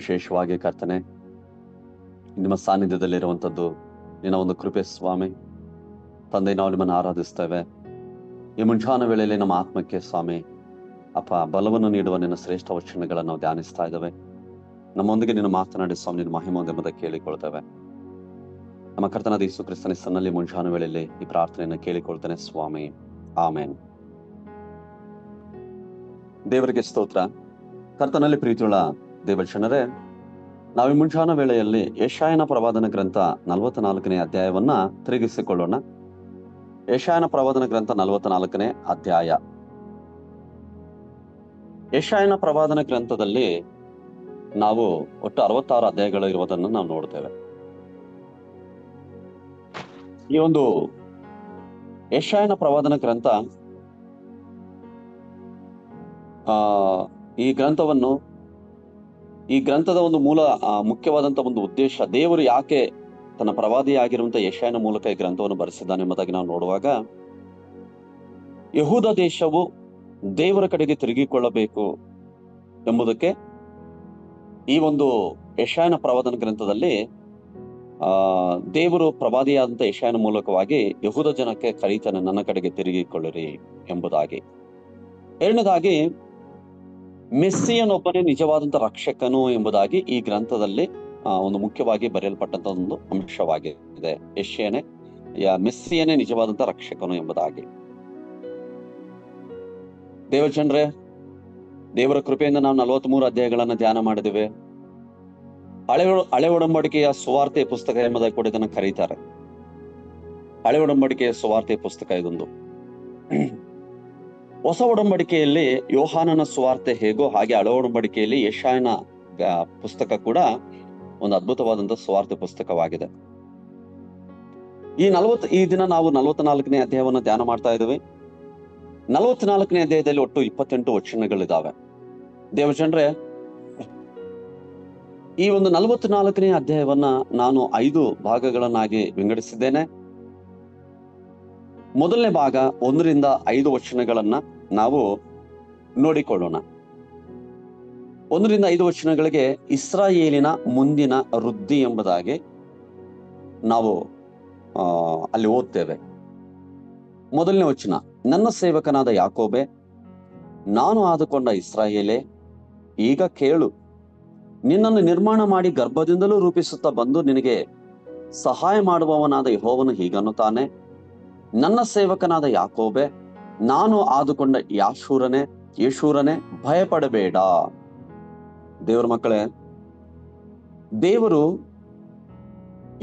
ವಿಶೇಷವಾಗಿ ಕರ್ತನೆ, ನಿಮ್ಮ ಸಾನ್ನಿಧ್ಯದಲ್ಲಿರುವಂಥದ್ದು ನಿನ್ನ ಒಂದು ಕೃಪೆ ಸ್ವಾಮಿ. ತಂದೆ, ನಾವು ನಿಮ್ಮನ್ನು ಆರಾಧಿಸ್ತೇವೆ. ಈ ಮುಂಜಾನ ವೇಳೆಯಲ್ಲಿ ನಮ್ಮ ಆತ್ಮಕ್ಕೆ ಸ್ವಾಮಿ ಅಪ್ಪ ಬಲವನ್ನು ನೀಡುವ ನಿನ್ನ ಶ್ರೇಷ್ಠ ವಚನಗಳನ್ನು ನಾವು ಧ್ಯಾನಿಸ್ತಾ ಇದ್ದೇವೆ. ನಮ್ಮೊಂದಿಗೆ ನಿನ್ನ ಮಾತನಾಡಿ ಸ್ವಾಮಿ ನಿನ್ನ ಮಹಿಮೆ ಕೇಳಿಕೊಳ್ತೇವೆ. ನಮ್ಮ ಕರ್ತನಾದ ಯೇಸು ಕ್ರಿಸ್ತನ ಹೆಸರಿನಲ್ಲಿ ಮುಂಜಾನ ವೇಳೆಯಲ್ಲಿ ಈ ಪ್ರಾರ್ಥನೆಯನ್ನು ಕೇಳಿಕೊಳ್ತೇನೆ ಸ್ವಾಮಿ, ಆಮೇನ್. ದೇವರಿಗೆ ಸ್ತೋತ್ರ. ಕರ್ತನಲ್ಲಿ ಪ್ರೀತಿಯುಳ್ಳ ದೇವಜನರೇ, ನಾವು ಈ ಮುಂಜಾನ ವೇಳೆಯಲ್ಲಿ ಯೆಶಾಯನ ಪ್ರವಾದನ ಗ್ರಂಥ 44ನೇ ಅಧ್ಯಾಯವನ್ನ ತಿರುಗಿಸಿಕೊಳ್ಳೋಣ. ಯೆಶಾಯನ ಪ್ರವಾದನ ಗ್ರಂಥ 44ನೇ ಅಧ್ಯಾಯ. ಯೆಶಾಯನ ಪ್ರವಾದನ ಗ್ರಂಥದಲ್ಲಿ ನಾವು ಒಟ್ಟು 66 ಅಧ್ಯಾಯಗಳು ಇರುವುದನ್ನು ನಾವು ನೋಡ್ತೇವೆ. ಈ ಒಂದು ಯೆಶಾಯನ ಪ್ರವಾದನ ಗ್ರಂಥ ಈ ಗ್ರಂಥದ ಒಂದು ಮೂಲ ಮುಖ್ಯವಾದಂತ ಒಂದು ಉದ್ದೇಶ, ದೇವರು ಯಾಕೆ ತನ್ನ ಪ್ರವಾದಿಯಾಗಿರುವಂತಹ ಯೆಶಾಯನ ಮೂಲಕ ಈ ಗ್ರಂಥವನ್ನು ಬರೆಸಿದ್ದಾನೆ ಎಂಬುದಾಗಿ ನಾವು ನೋಡುವಾಗ, ಯೆಹೂದ ದೇಶವು ದೇವರ ಕಡೆಗೆ ತಿರುಗಿಕೊಳ್ಳಬೇಕು ಎಂಬುದಕ್ಕೆ ಈ ಒಂದು ಯೆಶಾಯನ ಪ್ರವಾದನ ಗ್ರಂಥದಲ್ಲಿ ದೇವರು ಪ್ರವಾದಿಯಾದಂಥ ಯೆಶಾಯನ ಮೂಲಕವಾಗಿ ಯೆಹೂದ ಜನಕ್ಕೆ ಕರೀತಾನೆ, ನನ್ನ ಕಡೆಗೆ ತಿರುಗಿಕೊಳ್ಳಿರಿ ಎಂಬುದಾಗಿ. ಎರಡನೇದಾಗಿ, ಮೆಸ್ಸಿಯನೊಬ್ಬನೇ ನಿಜವಾದಂತ ರಕ್ಷಕನು ಎಂಬುದಾಗಿ ಈ ಗ್ರಂಥದಲ್ಲಿ ಒಂದು ಮುಖ್ಯವಾಗಿ ಬರೆಯಲ್ಪಟ್ಟಂತ ಒಂದು ಅಂಶವಾಗಿದೆ. ಮೆಸ್ಸಿಯನೇ ನಿಜವಾದಂತ ರಕ್ಷಕನು ಎಂಬುದಾಗಿ. ದೇವಜನರೇ, ದೇವರ ಕೃಪೆಯಿಂದ ನಾವು 43 ಅಧ್ಯಾಯಗಳನ್ನ ಧ್ಯಾನ ಮಾಡಿದ್ದೇವೆ. ಹಳೆ ಒಡಂಬಡಿಕೆಯ ಸುವಾರ್ತೆ ಪುಸ್ತಕ ಎಂಬುದಾಗಿ ಕೂಡ ಇದನ್ನು ಕರೀತಾರೆ. ಹಳೆ ಒಡಂಬಡಿಕೆಯ ಸುವಾರ್ತೆ ಪುಸ್ತಕ ಇದೊಂದು. ಹೊಸ ಒಡಂಬಡಿಕೆಯಲ್ಲಿ ಯೋಹಾನನ ಸುವಾರ್ತೆ ಹೇಗೋ ಹಾಗೆ ಹಳೆ ಒಡಂಬಡಿಕೆಯಲ್ಲಿ ಯೆಶಾಯನ ಪುಸ್ತಕ ಕೂಡ ಒಂದು ಅದ್ಭುತವಾದಂತ ಸುವಾರ್ತೆ ಪುಸ್ತಕವಾಗಿದೆ. ಈ ದಿನ ನಾವು 44ನೇ ಅಧ್ಯಾಯವನ್ನು ಧ್ಯಾನ ಮಾಡ್ತಾ ಇದ್ದೇವೆ. 44ನೇ ಅಧ್ಯಾಯದಲ್ಲಿ ಒಟ್ಟು 28 ವಚನಗಳಿದ್ದಾವೆ. ದೇವಜನರೇ, ಈ ಒಂದು 44ನೇ ಅಧ್ಯಾಯವನ್ನ ನಾನು 5 ಭಾಗಗಳನ್ನಾಗಿ ವಿಂಗಡಿಸಿದ್ದೇನೆ. ಮೊದಲನೇ ಭಾಗ 1ರಿಂದ 5 ವಚನಗಳನ್ನ ನಾವು ನೋಡಿಕೊಳ್ಳೋಣ. 1ರಿಂದ 5 ವಚನಗಳಿಗೆ ಇಸ್ರಾಯೇಲಿನ ಮುಂದಿನ ವೃದ್ಧಿ ಎಂಬುದಾಗಿ ನಾವು ಅಲ್ಲಿ ಓದ್ತೇವೆ. ಮೊದಲನೇ ವಚನ, ನನ್ನ ಸೇವಕನಾದ ಯಾಕೋಬೆ, ನಾನು ಆದುಕೊಂಡ ಇಸ್ರಾಯೇಲೇ, ಈಗ ಕೇಳು, ನಿನ್ನನ್ನು ನಿರ್ಮಾಣ ಮಾಡಿ ಗರ್ಭದಿಂದಲೂ ರೂಪಿಸುತ್ತಾ ಬಂದು ನಿನಗೆ ಸಹಾಯ ಮಾಡುವವನಾದ ಯೆಹೋವನು ಹೀಗನ್ನುತ್ತಾನೆ, ನನ್ನ ಸೇವಕನಾದ ಯಾಕೋಬೆ, ನಾನು ಆದುಕೊಂಡ ಯೇಷೂರನೇ, ಭಯಪಡಬೇಡ. ದೇವರ ಮಕ್ಕಳೇ, ದೇವರು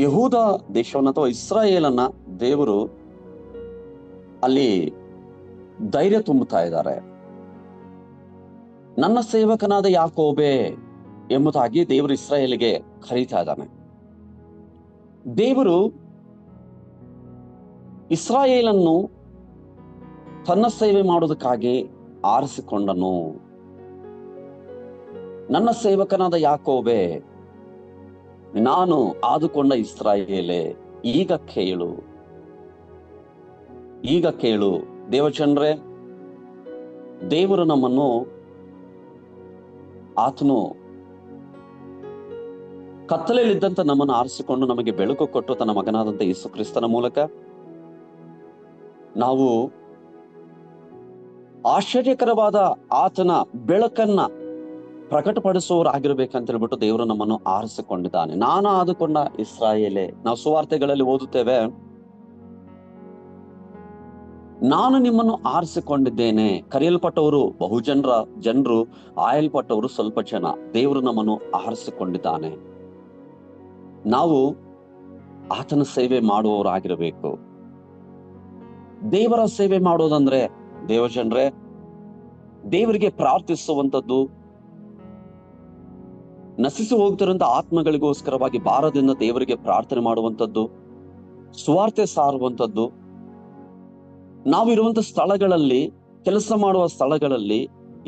ಯೆಹೂದ ದೇಶವನ್ನ ಅಥವಾ ಇಸ್ರಾಯೇಲನ್ನ ದೇವರು ಅಲ್ಲಿ ಧೈರ್ಯ ತುಂಬುತ್ತಾ ಇದ್ದಾರೆ. ನನ್ನ ಸೇವಕನಾದ ಯಾಕೋಬೆ ಎಂಬುದಾಗಿ ದೇವರು ಇಸ್ರಾಯೇಲಿಗೆ ಕರೀತಾ ಇದ್ದಾನೆ. ದೇವರು ಇಸ್ರಾಯೇಲನ್ನು ತನ್ನ ಸೇವೆ ಮಾಡೋದಕ್ಕಾಗಿ ಆರಿಸಿಕೊಂಡನು. ನನ್ನ ಸೇವಕನಾದ ಯಾಕೋಬೆ, ನಾನು ಆದುಕೊಂಡ ಇಸ್ರಾಯೇಲೇ, ಈಗ ಕೇಳು. ದೇವಜನರೇ, ದೇವರು ನಮ್ಮನ್ನು ಆತನು ಕತ್ತಲೆಯಲ್ಲಿದ್ದಂತ ನಮ್ಮನ್ನು ಆರಿಸಿಕೊಂಡು ನಮಗೆ ಬೆಳಕು ಕೊಟ್ಟು ತನ್ನ ಮಗನಾದಂತ ಯೇಸು ಕ್ರಿಸ್ತನ ಮೂಲಕ ನಾವು ಆಶ್ಚರ್ಯಕರವಾದ ಆತನ ಬೆಳಕನ್ನ ಪ್ರಕಟಪಡಿಸುವವರಾಗಿರ್ಬೇಕಂತ ಹೇಳ್ಬಿಟ್ಟು ದೇವರು ನಮ್ಮನ್ನು ಆರಿಸಿಕೊಂಡಿದ್ದಾನೆ. ನಾನು ಆದುಕೊಂಡ ಇಸ್ರಾಯೇಲೇ. ನಾವು ಸುವಾರ್ತೆಗಳಲ್ಲಿ ಓದುತ್ತೇವೆ, ನಾನು ನಿಮ್ಮನ್ನು ಆರಿಸಿಕೊಂಡಿದ್ದೇನೆ. ಕರೆಯಲ್ಪಟ್ಟವರು ಜನರು, ಆಯಲ್ಪಟ್ಟವರು ಸ್ವಲ್ಪ ಜನ. ದೇವರು ನಮ್ಮನ್ನು ಆರಿಸಿಕೊಂಡಿದ್ದಾನೆ. ನಾವು ಆತನ ಸೇವೆ ಮಾಡುವವರಾಗಿರಬೇಕು. ದೇವರ ಸೇವೆ ಮಾಡೋದಂದ್ರೆ, ದೇವಜನರೇ, ದೇವರಿಗೆ ಪ್ರಾರ್ಥಿಸುವಂಥದ್ದು, ನಶಿಸಿ ಹೋಗ್ತಿರುವಂತ ಆತ್ಮಗಳಿಗೋಸ್ಕರವಾಗಿ ಭಾರದಿಂದ ದೇವರಿಗೆ ಪ್ರಾರ್ಥನೆ ಮಾಡುವಂಥದ್ದು, ಸುವಾರ್ತೆ ಸಾರುವಂಥದ್ದು, ನಾವಿರುವಂತ ಸ್ಥಳಗಳಲ್ಲಿ, ಕೆಲಸ ಮಾಡುವ ಸ್ಥಳಗಳಲ್ಲಿ,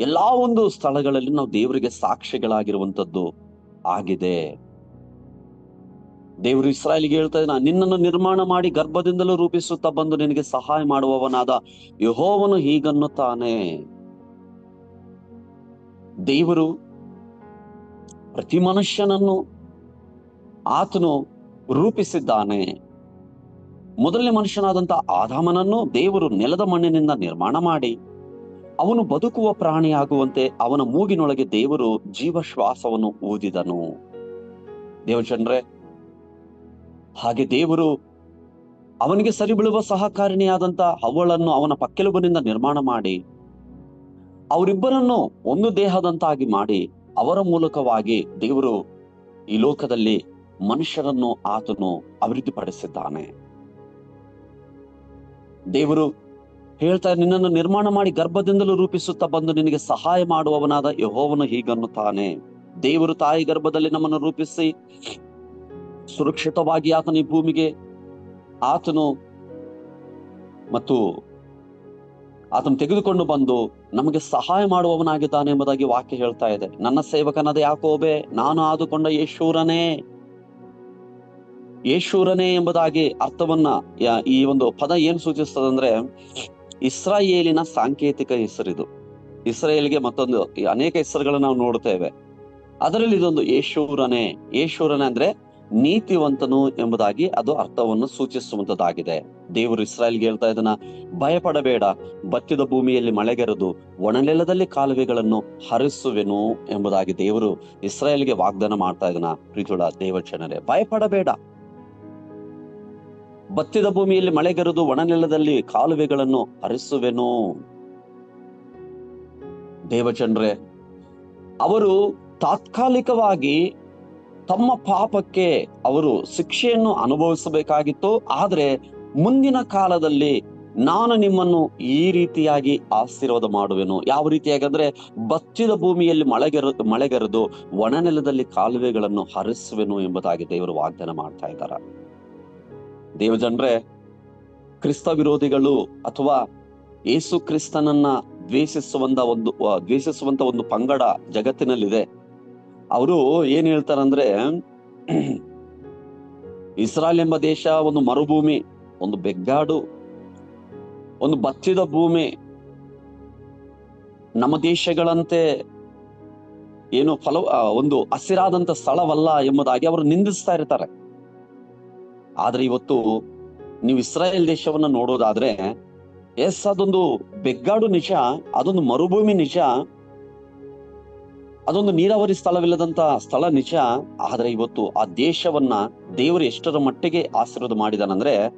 ಎಲ್ಲಾ ಒಂದು ಸ್ಥಳಗಳಲ್ಲಿ ನಾವು ದೇವರಿಗೆ ಸಾಕ್ಷಿಗಳಾಗಿರುವಂಥದ್ದು ಆಗಿದೆ. ದೇವರು ಇಸ್ರಾಯೇಲಿಗೆ ಹೇಳ್ತಾ ಇದ್ದಾನೆ, ನಿನ್ನನ್ನು ನಿರ್ಮಾಣ ಮಾಡಿ ಗರ್ಭದಿಂದಲೂ ರೂಪಿಸುತ್ತಾ ಬಂದು ನಿನಗೆ ಸಹಾಯ ಮಾಡುವವನಾದ ಯೆಹೋವನು ಹೀಗನ್ನುತ್ತಾನೆ. ದೇವರು ಪ್ರತಿ ಮನುಷ್ಯನನ್ನು ಆತನು ರೂಪಿಸಿದ್ದಾನೆ. ಮೊದಲನೇ ಮನುಷ್ಯನಾದಂತ ಆದಾಮನನ್ನು ದೇವರು ನೆಲದ ಮಣ್ಣಿನಿಂದ ನಿರ್ಮಾಣ ಮಾಡಿ ಅವನು ಬದುಕುವ ಪ್ರಾಣಿಯಾಗುವಂತೆ ಅವನ ಮೂಗಿನೊಳಗೆ ದೇವರು ಜೀವಶ್ವಾಸವನ್ನು ಊದಿದನು. ದೇವಚಂದ್ರೆ, ಹಾಗೆ ದೇವರು ಅವನಿಗೆ ಸರಿಬೀಳುವ ಸಹಕಾರಿಣಿಯಾದಂತ ಅವಳನ್ನು ಅವನ ಪಕ್ಕೆಲುಬಿನಿಂದ ನಿರ್ಮಾಣ ಮಾಡಿ ಅವರಿಬ್ಬರನ್ನು ಒಂದು ದೇಹದಂತಾಗಿ ಮಾಡಿ ಅವರ ಮೂಲಕವಾಗಿ ದೇವರು ಈ ಲೋಕದಲ್ಲಿ ಮನುಷ್ಯರನ್ನು ಆತನು ಅಭಿವೃದ್ಧಿಪಡಿಸಿದ್ದಾನೆ. ದೇವರು ಹೇಳ್ತಾರೆ, ನಿನ್ನನ್ನು ನಿರ್ಮಾಣ ಮಾಡಿ ಗರ್ಭದಿಂದಲೂ ರೂಪಿಸುತ್ತಾ ಬಂದು ನಿನಗೆ ಸಹಾಯ ಮಾಡುವವನಾದ ಯೆಹೋವನು ಹೀಗನ್ನುತ್ತಾನೆ. ದೇವರು ತಾಯಿ ಗರ್ಭದಲ್ಲಿ ನಮ್ಮನ್ನು ರೂಪಿಸಿ ಸುರಕ್ಷಿತವಾಗಿ ಆತನು ಈ ಭೂಮಿಗೆ ಆತನು ತೆಗೆದುಕೊಂಡು ಬಂದು ನಮಗೆ ಸಹಾಯ ಮಾಡುವವನಾಗಿದ್ದಾನೆ ಎಂಬುದಾಗಿ ವಾಕ್ಯ ಹೇಳ್ತಾ ಇದೆ. ನನ್ನ ಸೇವಕನಾದ ಯಾಕೋಬೆ, ನಾನು ಆದುಕೊಂಡ ಯೇಷೂರನೇ ಎಂಬುದಾಗಿ ಅರ್ಥವನ್ನ ಈ ಒಂದು ಪದ ಏನ್ ಸೂಚಿಸ್ತದಂದ್ರೆ, ಇಸ್ರಾಯೇಲಿನ ಸಾಂಕೇತಿಕ ಹೆಸರಿದು. ಇಸ್ರಾಯೇಲ್ಗೆ ಮತ್ತೊಂದು ಅನೇಕ ಹೆಸರುಗಳನ್ನ ನಾವು ನೋಡ್ತೇವೆ. ಅದರಲ್ಲಿ ಇದೊಂದು ಯೇಷೂರನೇ ಅಂದ್ರೆ ನೀತಿವಂತನು ಎಂಬುದಾಗಿ ಅದು ಅರ್ಥವನ್ನು ಸೂಚಿಸುವಂತದ್ದಾಗಿದೆ. ದೇವರು ಇಸ್ರಾಯೇಲ್ಗೆ ಹೇಳ್ತಾ ಇದನ್ನ, ಭಯಪಡಬೇಡ, ಬತ್ತಿದ ಭೂಮಿಯಲ್ಲಿ ಮಳೆಗೆರೆದು ಒಣನೆಲದಲ್ಲಿ ಕಾಲುವೆಗಳನ್ನು ಹರಿಸುವೆನು ಎಂಬುದಾಗಿ ದೇವರು ಇಸ್ರಾಯೇಲ್ಗೆ ವಾಗ್ದಾನ ಮಾಡ್ತಾ ಇದನ್ನ. ಪ್ರೀತಿಯುಳ್ಳ ದೇವಚನರೇ, ಭಯಪಡಬೇಡ, ಬತ್ತಿದ ಭೂಮಿಯಲ್ಲಿ ಮಳೆಗೆರೆದು ಒಣನೆಲದಲ್ಲಿ ಕಾಲುವೆಗಳನ್ನು ಹರಿಸುವೆನು. ದೇವಚಂದ್ರೆ, ಅವರು ತಾತ್ಕಾಲಿಕವಾಗಿ ತಮ್ಮ ಪಾಪಕ್ಕೆ ಅವರು ಶಿಕ್ಷೆಯನ್ನು ಅನುಭವಿಸಬೇಕಾಗಿತ್ತು. ಆದ್ರೆ ಮುಂದಿನ ಕಾಲದಲ್ಲಿ ನಾನು ನಿಮ್ಮನ್ನು ಈ ರೀತಿಯಾಗಿ ಆಶೀರ್ವಾದ ಮಾಡುವೆನು. ಯಾವ ರೀತಿಯಾಗಿ ಅಂದ್ರೆ, ಬತ್ತಿದ ಭೂಮಿಯಲ್ಲಿ ಮಳೆಗೆರೆದು ಒಣನೆಲದಲ್ಲಿ ಕಾಲುವೆಗಳನ್ನು ಹರಿಸುವೆನು ಎಂಬುದಾಗಿ ದೇವರು ವಾಗ್ದಾನ ಮಾಡ್ತಾ ಇದ್ದಾರೆ. ದೇವಜನರೇ, ಕ್ರಿಸ್ತ ವಿರೋಧಿಗಳು ಅಥವಾ ಯೇಸು ಕ್ರಿಸ್ತನನ್ನ ದ್ವೇಷಿಸುವಂತ ಒಂದು ಪಂಗಡ ಜಗತ್ತಿನಲ್ಲಿದೆ. ಅವರು ಏನ್ ಹೇಳ್ತಾರಂದ್ರೆ, ಇಸ್ರಾಯೇಲ್ ಎಂಬ ದೇಶ ಒಂದು ಮರುಭೂಮಿ, ಒಂದು ಬೆಗ್ಗಾಡು, ಒಂದು ಬತ್ತಿದ ಭೂಮಿ, ನಮ್ಮ ದೇಶಗಳಂತೆ ಏನು ಒಂದು ಹಸಿರಾದಂತ ಸ್ಥಳವಲ್ಲ ಎಂಬುದಾಗಿ ಅವರು ನಿಂದಿಸ್ತಾ ಇರ್ತಾರೆ. ಆದ್ರೆ ಇವತ್ತು ನೀವು ಇಸ್ರಾಯೇಲ್ ದೇಶವನ್ನ ನೋಡೋದಾದ್ರೆ, ಅದೊಂದು ಬೆಗ್ಗಾಡು ನಿಜ, ಅದೊಂದು ಮರುಭೂಮಿ ನಿಜ, ಅದೊಂದು ನೀರಾವರಿ ಸ್ಥಳವಿಲ್ಲದಂತ ಸ್ಥಳ ನಿಜ. ಆದ್ರೆ ಇವತ್ತು ಆ ದೇಶವನ್ನ ದೇವರು ಎಷ್ಟರ ಮಟ್ಟಿಗೆ ಆಶೀರ್ವಾದ ಮಾಡಿದಾನಂದ್ರೆ,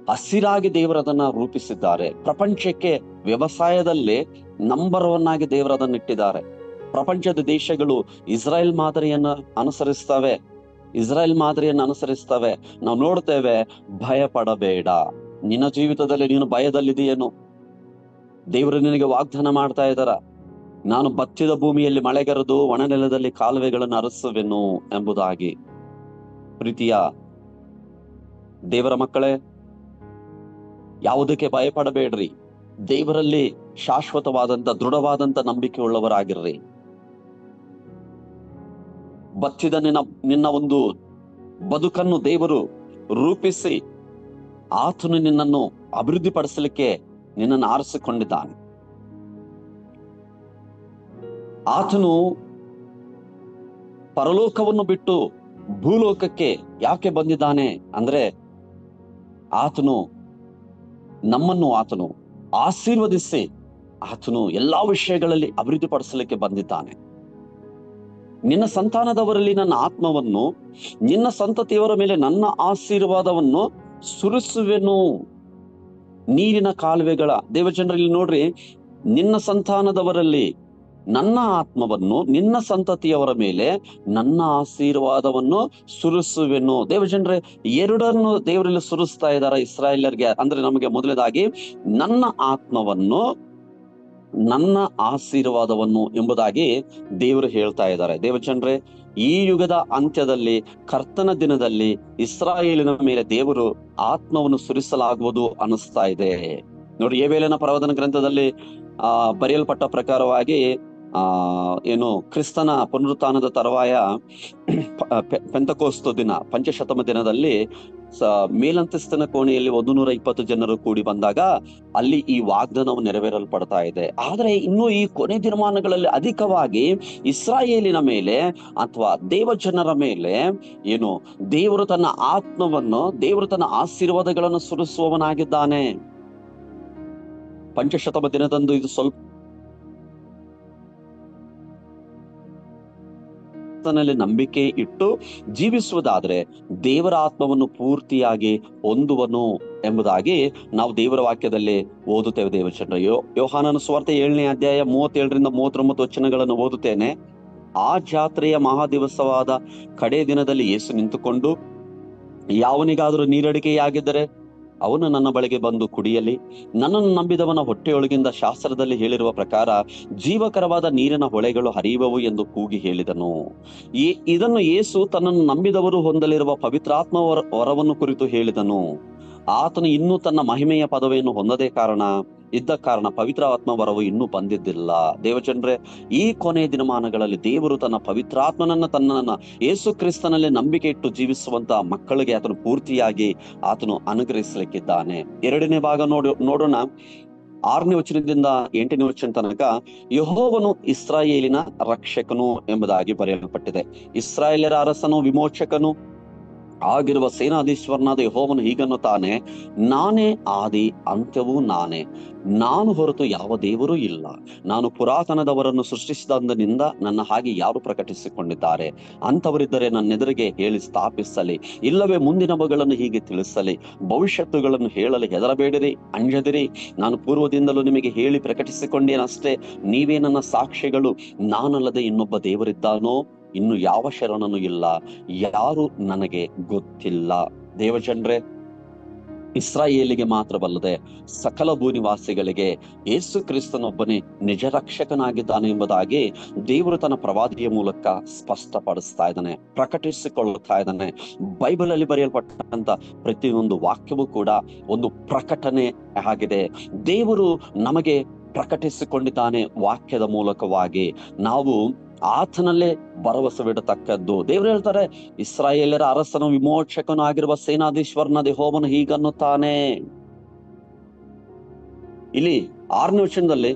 ಹಸಿರಾಗಿ ದೇವರು ಅದನ್ನ ರೂಪಿಸಿದ್ದಾರೆ. ಪ್ರಪಂಚಕ್ಕೆ ವ್ಯವಸಾಯದಲ್ಲಿ ನಂಬರ್ 1 ಆಗಿ ದೇವರು ಅದನ್ನ ಇಟ್ಟಿದ್ದಾರೆ. ಪ್ರಪಂಚದ ದೇಶಗಳು ಇಸ್ರಾಯೇಲ್ ಮಾದರಿಯನ್ನ ಅನುಸರಿಸ್ತವೆ. ನಾವು ನೋಡ್ತೇವೆ, ಭಯಪಡಬೇಡ, ನಿನ್ನ ಜೀವಿತದಲ್ಲಿ ನೀನು ಭಯದಲ್ಲಿದೆಯೇನು? ದೇವರು ನಿನಗೆ ವಾಗ್ದಾನ ಮಾಡ್ತಾ ಇದ್ದಾರ, ನಾನು ಬತ್ತಿದ ಭೂಮಿಯಲ್ಲಿ ಮಳೆಗೆರೆದು ಒಣನೆಲದಲ್ಲಿ ಕಾಲುವೆಗಳನ್ನು ಹರಿಸುವೆನು ಎಂಬುದಾಗಿ. ಪ್ರೀತಿಯ ದೇವರ ಮಕ್ಕಳೇ, ಯಾವುದಕ್ಕೆ ಭಯಪಡಬೇಡ್ರಿ. ದೇವರಲ್ಲಿ ಶಾಶ್ವತವಾದಂತ ದೃಢವಾದಂತ ನಂಬಿಕೆ ಉಳ್ಳವರಾಗಿರ್ರಿ. ಬತ್ತಿದ ನಿನ್ನ ಒಂದು ಬದುಕನ್ನು ದೇವರು ರೂಪಿಸಿ ಆತನು ನಿನ್ನನ್ನು ಅಭಿವೃದ್ಧಿಪಡಿಸಲಿಕ್ಕೆ ನಿನ್ನನ್ನು ಆರಿಸಿಕೊಂಡಿದ್ದಾನೆ. ಆತನು ಪರಲೋಕವನ್ನು ಬಿಟ್ಟು ಭೂಲೋಕಕ್ಕೆ ಯಾಕೆ ಬಂದಿದ್ದಾನೆ ಅಂದ್ರೆ, ನಮ್ಮನ್ನು ಆತನು ಆಶೀರ್ವದಿಸಿ ಆತನು ಎಲ್ಲಾ ವಿಷಯಗಳಲ್ಲಿ ಅಭಿವೃದ್ಧಿಪಡಿಸಲಿಕ್ಕೆ ಬಂದಿದ್ದಾನೆ. ನಿನ್ನ ಸಂತಾನದವರಲ್ಲಿ ನನ್ನ ಆತ್ಮವನ್ನು, ನಿನ್ನ ಸಂತತಿಯವರ ಮೇಲೆ ನನ್ನ ಆಶೀರ್ವಾದವನ್ನು ಸುರಿಸುವೆನು. ನೀರಿನ ಕಾಲುವೆಗಳ ದೇವಜನರಲ್ಲಿ ನೋಡ್ರಿ, ನಿನ್ನ ಸಂತಾನದವರಲ್ಲಿ ನನ್ನ ಆತ್ಮವನ್ನು, ನಿನ್ನ ಸಂತತಿಯವರ ಮೇಲೆ ನನ್ನ ಆಶೀರ್ವಾದವನ್ನು ಸುರಿಸುವೆನು. ದೇವಜನರೇ, ಎರಡನ್ನು ದೇವರಲ್ಲಿ ಸುರಿಸ್ತಾ ಇದ್ದಾರೆ ಇಸ್ರಾಯೇಲರಿಗೆ. ಅಂದ್ರೆ ನಮಗೆ ಮೊದಲನೇದಾಗಿ ನನ್ನ ಆತ್ಮವನ್ನು, ನನ್ನ ಆಶೀರ್ವಾದವನ್ನು ಎಂಬುದಾಗಿ ದೇವರು ಹೇಳ್ತಾ ಇದ್ದಾರೆ. ದೇವಜನರೇ, ಈ ಯುಗದ ಅಂತ್ಯದಲ್ಲಿ, ಕರ್ತನ ದಿನದಲ್ಲಿ ಇಸ್ರಾಯೇಲಿನ ಮೇಲೆ ದೇವರು ಆತ್ಮವನ್ನು ಸುರಿಸಲಾಗುವುದು ಅನಿಸ್ತಾ ಇದೆ. ನೋಡಿ, ಯೆಹೋವನ ಪ್ರವಾದನ ಗ್ರಂಥದಲ್ಲಿ ಬರೆಯಲ್ಪಟ್ಟ ಪ್ರಕಾರವಾಗಿ ಏನು ಕ್ರಿಸ್ತನ ಪುನರುತ್ಥಾನದ ತರುವಾಯ ಪೆಂತಕೋಸ್ತು ದಿನ, ಪಂಚಶತಮ ದಿನದಲ್ಲಿ ಮೇಲಂತಸ್ತಿನ ಕೋಣೆಯಲ್ಲಿ 120 ಜನರು ಕೂಡಿ ಬಂದಾಗ ಅಲ್ಲಿ ಈ ವಾಗ್ದಾನವು ನೆರವೇರಲ್ಪಡ್ತಾ ಇದೆ. ಆದ್ರೆ ಇನ್ನು ಈ ಕೊನೆ ದಿನಮಾನಗಳಲ್ಲಿ ಅಧಿಕವಾಗಿ ಇಸ್ರಾಯೇಲಿನ ಮೇಲೆ ಅಥವಾ ದೇವಜನರ ಮೇಲೆ ಏನು ದೇವರು ತನ್ನ ಆತ್ಮವನ್ನು, ದೇವರು ತನ್ನ ಆಶೀರ್ವಾದಗಳನ್ನು ಸುರಿಸುವವನಾಗಿದ್ದಾನೆ. ಪಂಚಶತಮ ದಿನದಂದು ಇದು ಸ್ವಲ್ಪ ನಲ್ಲಿ ನಂಬಿಕೆ ಇಟ್ಟು ಜೀವಿಸುವುದಾದ್ರೆ ದೇವರ ಆತ್ಮವನ್ನು ಪೂರ್ತಿಯಾಗಿ ಹೊಂದುವನು ಎಂಬುದಾಗಿ ನಾವು ದೇವರ ವಾಕ್ಯದಲ್ಲಿ ಓದುತ್ತೇವೆ. ದೇವಚಂದ್ರ ಯೋಹಾನನ ಸುವಾರ್ತೆ 7ನೇ ಅಧ್ಯಾಯ 37ರಿಂದ 39 ವಚನಗಳನ್ನು ಓದುತ್ತೇನೆ. ಆ ಜಾತ್ರೆಯ ಮಹಾದಿವಸವಾದ ಕಡೆ ದಿನದಲ್ಲಿ ಯೇಸು ನಿಂತುಕೊಂಡು, ಯಾವನಿಗಾದರೂ ನೀರಡಿಕೆಯಾಗಿದ್ದರೆ ಅವನು ನನ್ನ ಬಳಿಗೆ ಬಂದು ಕುಡಿಯಲಿ. ನನ್ನನ್ನು ನಂಬಿದವನ ಹೊಟ್ಟೆಯೊಳಗಿಂದ ಶಾಸ್ತ್ರದಲ್ಲಿ ಹೇಳಿರುವ ಪ್ರಕಾರ ಜೀವಕರವಾದ ನೀರಿನ ಹೊಳೆಗಳು ಹರಿಯುವವು ಎಂದು ಕೂಗಿ ಹೇಳಿದನು. ಇದನ್ನು ಯೇಸು ತನ್ನನ್ನು ನಂಬಿದವರು ಹೊಂದಲಿರುವ ಪವಿತ್ರಾತ್ಮ ವರವನ್ನು ಕುರಿತು ಹೇಳಿದನು. ಆತನು ಇನ್ನೂ ತನ್ನ ಮಹಿಮೆಯ ಪದವಿಯನ್ನು ಹೊಂದದೇ ಇದ್ದ ಕಾರಣ ಪವಿತ್ರ ಆತ್ಮ ವರವು ಇನ್ನೂ ಬಂದಿದ್ದಿಲ್ಲ. ದೇವಜನರೇ, ಈ ಕೊನೆಯ ದಿನಮಾನಗಳಲ್ಲಿ ದೇವರು ತನ್ನ ಪವಿತ್ರಾತ್ಮನನ್ನ ತನ್ನನ್ನ ಯೇಸು ಕ್ರಿಸ್ತನಲ್ಲಿ ನಂಬಿಕೆ ಇಟ್ಟು ಜೀವಿಸುವಂತ ಮಕ್ಕಳಿಗೆ ಆತನು ಪೂರ್ತಿಯಾಗಿ ಆತನು ಅನುಗ್ರಹಿಸಲಿಕ್ಕಿದ್ದಾನೆ. 2ನೇ ಭಾಗ ನೋಡೋಣ. 6ನೇ ವಚನದಿಂದ 8ನೇ ವಚನ ತನಕ ಯೆಹೋವನು ಇಸ್ರಾಯೇಲಿನ ರಕ್ಷಕನು ಎಂಬುದಾಗಿ ಬರೆಯಲ್ಪಟ್ಟಿದೆ. ಇಸ್ರಾಯೇಲರ ಅರಸನು ವಿಮೋಚಕನು ಆಗಿರುವ ಸೇನಾಧೀಶ್ವರನಾದ ಯೆಹೋವನು ಹೀಗನ್ನುತ್ತಾನೆ, ನಾನೇ ಆದಿ ಅಂತ್ಯವೂ ನಾನೇ, ನಾನು ಹೊರತು ಯಾವ ದೇವರೂ ಇಲ್ಲ. ನಾನು ಪುರಾತನದವರನ್ನು ಸೃಷ್ಟಿಸಿದಂದಿನಿಂದ ನನ್ನ ಹಾಗೆ ಯಾರು ಪ್ರಕಟಿಸಿಕೊಂಡಿದ್ದಾರೆ? ಅಂಥವರಿದ್ದರೆ ನನ್ನೆದುರಿಗೆ ಹೇಳಿ ಸ್ಥಾಪಿಸಲಿ, ಇಲ್ಲವೇ ಮುಂದಿನವುಗಳನ್ನು ಹೀಗೆ ತಿಳಿಸಲಿ. ಭವಿಷ್ಯತ್ತುಗಳನ್ನು ಹೇಳಲು ಹೆದರಬೇಡಿರಿ, ಅಂಜದಿರಿ. ನಾನು ಪೂರ್ವದಿಂದಲೂ ನಿಮಗೆ ಹೇಳಿ ಪ್ರಕಟಿಸಿಕೊಂಡೇನಷ್ಟೇ. ನೀವೇ ನನ್ನ ಸಾಕ್ಷಿಗಳು. ನಾನಲ್ಲದೆ ಇನ್ನೊಬ್ಬ ದೇವರಿದ್ದಾನೋ? ಇನ್ನು ಯಾವ ಶರಣನೂ ಇಲ್ಲ, ಯಾರು ನನಗೆ ಗೊತ್ತಿಲ್ಲ. ದೇವಜನರೇ, ಇಸ್ರಾಯೇಲಿಗೆ ಮಾತ್ರವಲ್ಲದೆ ಸಕಲ ಭೂನಿವಾಸಿಗಳಿಗೆ ಯೇಸು ಕ್ರಿಸ್ತನೊಬ್ಬನೇ ನಿಜ ರಕ್ಷಕನಾಗಿದ್ದಾನೆ ಎಂಬುದಾಗಿ ದೇವರು ತನ್ನ ಪ್ರವಾದಿಯ ಮೂಲಕ ಸ್ಪಷ್ಟಪಡಿಸ್ತಾ ಇದ್ದಾನೆ, ಪ್ರಕಟಿಸಿಕೊಳ್ಳುತ್ತಾ ಇದ್ದಾನೆ. ಬೈಬಲ್ ಅಲ್ಲಿ ಬರೆಯಲ್ಪಟ್ಟಂತ ಪ್ರತಿಯೊಂದು ವಾಕ್ಯವೂ ಕೂಡ ಒಂದು ಪ್ರಕಟಣೆ ಆಗಿದೆ. ದೇವರು ನಮಗೆ ಪ್ರಕಟಿಸಿಕೊಂಡಿದ್ದಾನೆ ವಾಕ್ಯದ ಮೂಲಕವಾಗಿ. ನಾವು ಆತನಲ್ಲೇ ಭರವಸವಿಡತಕ್ಕದ್ದು. ದೇವರು ಹೇಳ್ತಾರೆ, ಇಸ್ರಾಯೇಲರ ಅರಸನು ವಿಮೋಚಕನು ಆಗಿರುವ ಸೇನಾಧೀಶ್ವರನಾದ ಯೆಹೋವನು ಹೀಗನ್ನುತ್ತಾನೆ. ಇಲ್ಲಿ 6ನೇ ವಚನದಲ್ಲಿ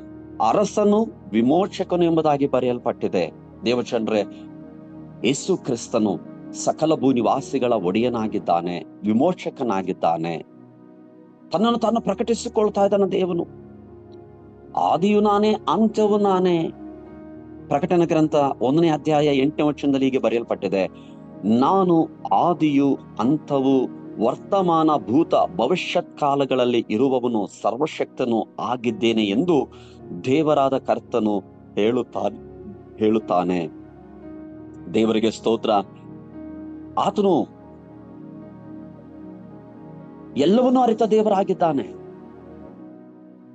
ಅರಸನು ವಿಮೋಚಕನು ಎಂಬುದಾಗಿ ಬರೆಯಲ್ಪಟ್ಟಿದೆ. ದೇವಚಂದ್ರೆ, ಯೇಸು ಕ್ರಿಸ್ತನು ಸಕಲ ಭೂನಿವಾಸಿಗಳ ಒಡೆಯನಾಗಿದ್ದಾನೆ, ವಿಮೋಚಕನಾಗಿದ್ದಾನೆ. ತನ್ನನ್ನು ತಾನು ಪ್ರಕಟಿಸಿಕೊಳ್ತಾ ಇದ್ದಾನೆ ದೇವನು. ಆದಿಯು ನಾನೇ, ಅಂತ್ಯವು ನಾನೇ. ಪ್ರಕಟಣೆ ಗ್ರಂಥ 1ನೇ ಅಧ್ಯಾಯ 8ನೇ ವಚನದಲ್ಲಿ ಹೀಗೆ ಬರೆಯಲ್ಪಟ್ಟಿದೆ, ನಾನು ಆದಿಯು ಅಂತ್ಯವೂ ವರ್ತಮಾನ ಭೂತ ಭವಿಷ್ಯತ್ ಕಾಲಗಳಲ್ಲಿ ಇರುವವನು ಸರ್ವಶಕ್ತನು ಆಗಿದ್ದೇನೆ ಎಂದು ದೇವರಾದ ಕರ್ತನು ಹೇಳುತ್ತಾನೆ. ದೇವರಿಗೆ ಸ್ತೋತ್ರ. ಆತನು ಎಲ್ಲವನ್ನೂ ಅರಿತ ದೇವರಾಗಿದ್ದಾನೆ,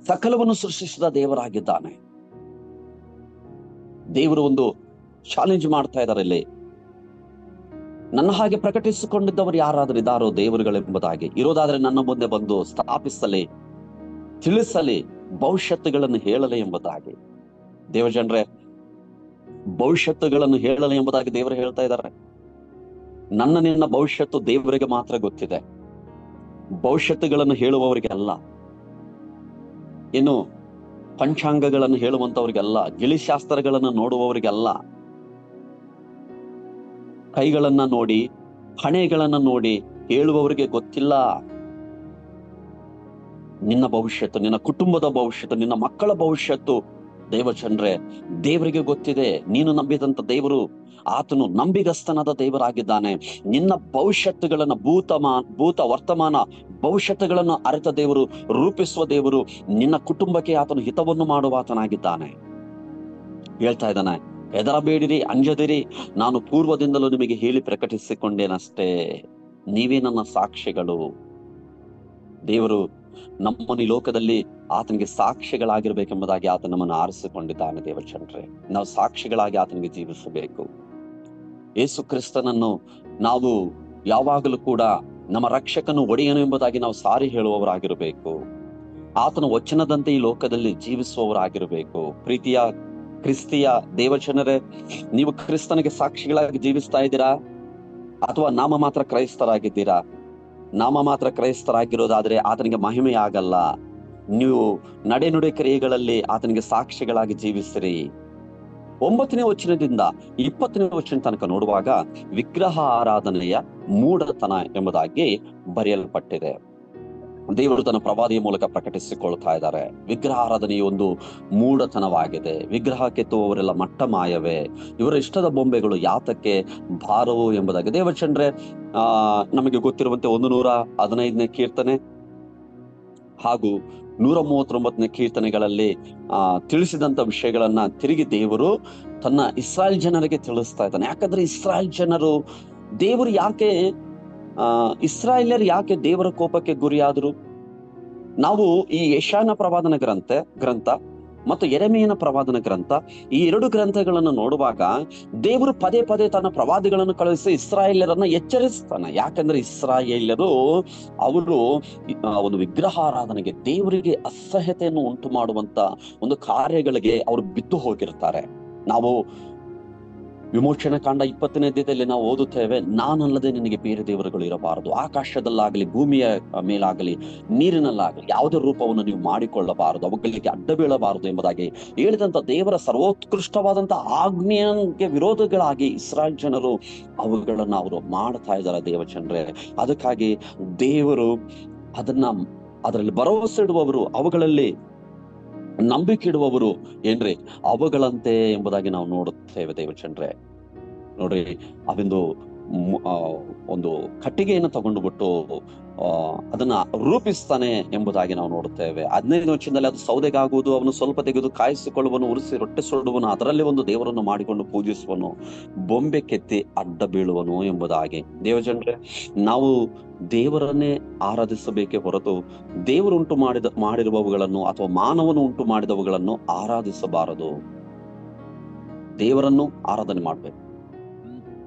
ಸಕಲವನ್ನು ಸೃಷ್ಟಿಸಿದ ದೇವರಾಗಿದ್ದಾನೆ. ದೇವರು ಒಂದು ಚಾಲೆಂಜ್ ಮಾಡ್ತಾ ಇದ್ದಾರೆ ಇಲ್ಲಿ. ನನ್ನ ಹಾಗೆ ಪ್ರಕಟಿಸಿಕೊಂಡಿದ್ದವರು ಯಾರಾದ್ರೂ ಇದ್ದಾರೋ ದೇವರುಗಳೆಂಬುದಾಗಿ ಇರೋದಾದ್ರೆ ನನ್ನ ಮುಂದೆ ಬಂದು ಸ್ಥಾಪಿಸಲಿ, ತಿಳಿಸಲಿ, ಭವಿಷ್ಯತ್ತುಗಳನ್ನು ಹೇಳಲಿ ಎಂಬುದಾಗಿ. ದೇವಜನರೇ, ಭವಿಷ್ಯತ್ತುಗಳನ್ನು ಹೇಳಲಿ ಎಂಬುದಾಗಿ ದೇವರು ಹೇಳ್ತಾ ಇದ್ದಾರೆ. ನಿನ್ನ ಭವಿಷ್ಯತ್ತು ದೇವರಿಗೆ ಮಾತ್ರ ಗೊತ್ತಿದೆ, ಭವಿಷ್ಯತ್ತುಗಳನ್ನು ಹೇಳುವವರಿಗೆ ಅಲ್ಲ. ಇನ್ನು ಪಂಚಾಂಗಗಳನ್ನು ಹೇಳುವಂತವ್ರಿಗೆಲ್ಲ, ಗಿಳಿಶಾಸ್ತ್ರಗಳನ್ನು ನೋಡುವವರಿಗೆಲ್ಲ, ಕೈಗಳನ್ನ ನೋಡಿ ಹಣೆಗಳನ್ನ ನೋಡಿ ಹೇಳುವವರಿಗೆ ಗೊತ್ತಿಲ್ಲ. ನಿನ್ನ ಭವಿಷ್ಯತ್ತು, ನಿನ್ನ ಕುಟುಂಬದ ಭವಿಷ್ಯತ್ತು, ನಿನ್ನ ಮಕ್ಕಳ ಭವಿಷ್ಯತ್ತು ದೇವಚಂದ್ರೆ ದೇವರಿಗೆ ಗೊತ್ತಿದೆ. ನೀನು ನಂಬಿದಂತ ದೇವರು ಆತನು ನಂಬಿಗಸ್ತನಾದ ದೇವರಾಗಿದ್ದಾನೆ. ನಿನ್ನ ಭವಿಷ್ಯತ್ತುಗಳನ್ನ ಭೂತ ವರ್ತಮಾನ ಭವಿಷ್ಯತ್ತುಗಳನ್ನು ಅರಿತ ದೇವರು, ರೂಪಿಸುವ ದೇವರು. ನಿನ್ನ ಕುಟುಂಬಕ್ಕೆ ಆತನು ಹಿತವನ್ನು ಮಾಡುವ ಆತನಾಗಿದ್ದಾನೆ. ಹೇಳ್ತಾ ಇದ್ದಾನೆ, ಹೆದರಬೇಡಿರಿ, ಅಂಜದಿರಿ. ನಾನು ಪೂರ್ವದಿಂದಲೂ ನಿಮಗೆ ಹೇಳಿ ಪ್ರಕಟಿಸಿಕೊಂಡೇನಷ್ಟೇ. ನೀವೇ ನನ್ನ ಸಾಕ್ಷಿಗಳು. ದೇವರು ನಮ್ಮನ್ನು ಈ ಲೋಕದಲ್ಲಿ ಆತನಿಗೆ ಸಾಕ್ಷಿಗಳಾಗಿರ್ಬೇಕೆಂಬುದಾಗಿ ಆತ ನಮ್ಮನ್ನು ಆರಿಸಿಕೊಂಡಿದ್ದಾನೆ. ದೇವಚಂದ್ರೆ, ನಾವು ಸಾಕ್ಷಿಗಳಾಗಿ ಆತನಿಗೆ ಜೀವಿಸಬೇಕು. ಯೇಸು ಕ್ರಿಸ್ತನನ್ನು ನಾವು ಯಾವಾಗಲೂ ಕೂಡ ನಮ್ಮ ರಕ್ಷಕನು, ಒಡೆಯನು ಎಂಬುದಾಗಿ ನಾವು ಸಾರಿ ಹೇಳುವವರಾಗಿರಬೇಕು. ಆತನ ವಚನದಂತೆ ಈ ಲೋಕದಲ್ಲಿ ಜೀವಿಸುವವರಾಗಿರಬೇಕು. ಪ್ರೀತಿಯ ಕ್ರಿಸ್ತಿಯ ದೇವಜನರೇ, ನೀವು ಕ್ರಿಸ್ತನಿಗೆ ಸಾಕ್ಷಿಗಳಾಗಿ ಜೀವಿಸ್ತಾ ಇದ್ದೀರಾ ಅಥವಾ ನಾಮ ಮಾತ್ರ ಕ್ರೈಸ್ತರಾಗಿದ್ದೀರಾ? ನಾಮ ಮಾತ್ರ ಕ್ರೈಸ್ತರಾಗಿರೋದಾದ್ರೆ ಆತನಿಗೆ ಮಹಿಮೆ ಆಗಲ್ಲ. ನೀವು ನಡೆನುಡಿ ಕ್ರಿಯೆಗಳಲ್ಲಿ ಆತನಿಗೆ ಸಾಕ್ಷಿಗಳಾಗಿ ಜೀವಿಸಿರಿ. 9ನೇ ವಚನದಿಂದ 20ನೇ ವಚನ ತನಕ ನೋಡುವಾಗ ವಿಗ್ರಹ ಆರಾಧನೆಯ ಮೂಢತನ ಎಂಬುದಾಗಿ ಬರೆಯಲ್ಪಟ್ಟಿದೆ. ದೇವರು ತನ್ನ ಪ್ರವಾದಿಯ ಮೂಲಕ ಪ್ರಕಟಿಸಿಕೊಳ್ತಾ ಇದ್ದಾರೆ. ವಿಗ್ರಹ ಆರಾಧನೆಯು ಒಂದು ಮೂಢತನವಾಗಿದೆ. ವಿಗ್ರಹ ಕೆತ್ತುವವರೆಲ್ಲ ಮಟ್ಟ ಮಾಯವೇ, ಇವರ ಇಷ್ಟದ ಬೊಂಬೆಗಳು ಯಾತಕ್ಕೆ ಭಾರವು ಎಂಬುದಾಗಿ. ದೇವಚಂದ್ರೆ ನಮಗೆ ಗೊತ್ತಿರುವಂತೆ 115ನೇ ಕೀರ್ತನೆ ಹಾಗೂ 139ನೇ ಕೀರ್ತನೆಗಳಲ್ಲಿ ತಿಳಿಸಿದಂತ ವಿಷಯಗಳನ್ನ ತಿರುಗಿ ದೇವರು ತನ್ನ ಇಸ್ರಾಯೇಲ್ ಜನರಿಗೆ ತಿಳಿಸ್ತಾ ಇದ್ದಾನೆ. ಯಾಕಂದ್ರೆ ಇಸ್ರಾಯೇಲ್ ಜನರು ದೇವರು ಯಾಕೆ ಇಸ್ರಾಯೇಲ್ಯರು ಯಾಕೆ ದೇವರ ಕೋಪಕ್ಕೆ ಗುರಿಯಾದರು? ನಾವು ಈ ಯೆಶಾಯನ ಪ್ರವಾದನ ಗ್ರಂಥ ಮತ್ತು ಯೆರೆಮೀಯನ ಪ್ರವಾದನ ಗ್ರಂಥ, ಈ 2 ಗ್ರಂಥಗಳನ್ನು ನೋಡುವಾಗ ದೇವರು ಪದೇ ಪದೇ ತನ್ನ ಪ್ರವಾದಿಗಳನ್ನು ಕಳುಹಿಸಿ ಇಸ್ರಾಯೇಲ್ಯರನ್ನ ಎಚ್ಚರಿಸ್ತಾನೆ. ಯಾಕಂದ್ರೆ ಇಸ್ರಾಯೇಲ್ಯರು ಅವರು ಒಂದು ವಿಗ್ರಹಾರಾಧನೆಗೆ, ದೇವರಿಗೆ ಅಸಹ್ಯತೆಯನ್ನು ಉಂಟು ಮಾಡುವಂತ ಒಂದು ಕಾರ್ಯಗಳಿಗೆ ಅವರು ಬಿದ್ದು ಹೋಗಿರ್ತಾರೆ. ನಾವು ವಿಮೋಚನ ಕಾಂಡ 20ನೇ ಅಧ್ಯಾಯದಲ್ಲಿ ನಾವು ಓದುತ್ತೇವೆ, ನಾನಲ್ಲದೆ ನಿನಗೆ ಬೇರೆ ದೇವರುಗಳು ಇರಬಾರದು, ಆಕಾಶದಲ್ಲಾಗಲಿ ಭೂಮಿಯ ಮೇಲಾಗಲಿ ನೀರಿನಲ್ಲಾಗಲಿ ಯಾವುದೇ ರೂಪವನ್ನು ನೀವು ಮಾಡಿಕೊಳ್ಳಬಾರದು, ಅವುಗಳಿಗೆ ಅಡ್ಡ ಬೀಳಬಾರದು ಎಂಬುದಾಗಿ ಹೇಳಿದಂತ ದೇವರ ಸರ್ವೋತ್ಕೃಷ್ಟವಾದಂತಹ ಆಜ್ಞೆಗೆ ವಿರೋಧಗಳಾಗಿ ಇಸ್ರಾಯೇಲ್ ಜನರು ಅವುಗಳನ್ನ ಅವರು ಮಾಡ್ತಾ ಇದ್ದಾರೆ ದೇವಚಂದ್ರೆ. ಅದಕ್ಕಾಗಿ ದೇವರು ಅದರಲ್ಲಿ ಭರವಸೆ ಇಡುವವರು, ಅವುಗಳಲ್ಲಿ ನಂಬಿಕೆ ಇಡುವವರು ಏನ್ರಿ ಅವುಗಳಂತೆ ಎಂಬುದಾಗಿ ನಾವು ನೋಡುತ್ತೇವೆ ದೇವಚಂದ್ರೆ. ನೋಡ್ರಿ, ಒಂದು ಕಟ್ಟಿಗೆಯನ್ನು ತಗೊಂಡು ಬಿಟ್ಟು ಅದನ್ನ ರೂಪಿಸ್ತಾನೆ ಎಂಬುದಾಗಿ ನಾವು ನೋಡುತ್ತೇವೆ. 15ನೇ ವಚನದಲ್ಲಿ ಅದು ಸೌದೆಗಾಗುವುದು, ಅವನು ಸ್ವಲ್ಪ ತೆಗೆದು ಕಾಯಿಸಿಕೊಳ್ಳುವನು, ಉರಿಸಿ ರೊಟ್ಟೆ ಸುಡುವನು, ಅದರಲ್ಲಿ ಒಂದು ದೇವರನ್ನು ಮಾಡಿಕೊಂಡು ಪೂಜಿಸುವನು, ಬೊಂಬೆ ಕೆತ್ತಿ ಅಡ್ಡ ಬೀಳುವನು ಎಂಬುದಾಗಿ. ದೇವಜನರೇ, ನಾವು ದೇವರನ್ನೇ ಆರಾಧಿಸಬೇಕೇ ಹೊರತು ದೇವರುಂಟು ಮಾಡಿರುವವುಗಳನ್ನು ಅಥವಾ ಮಾನವನು ಉಂಟು ಮಾಡಿದವುಗಳನ್ನು ಆರಾಧಿಸಬಾರದು. ದೇವರನ್ನು ಆರಾಧನೆ ಮಾಡ್ಬೇಕು.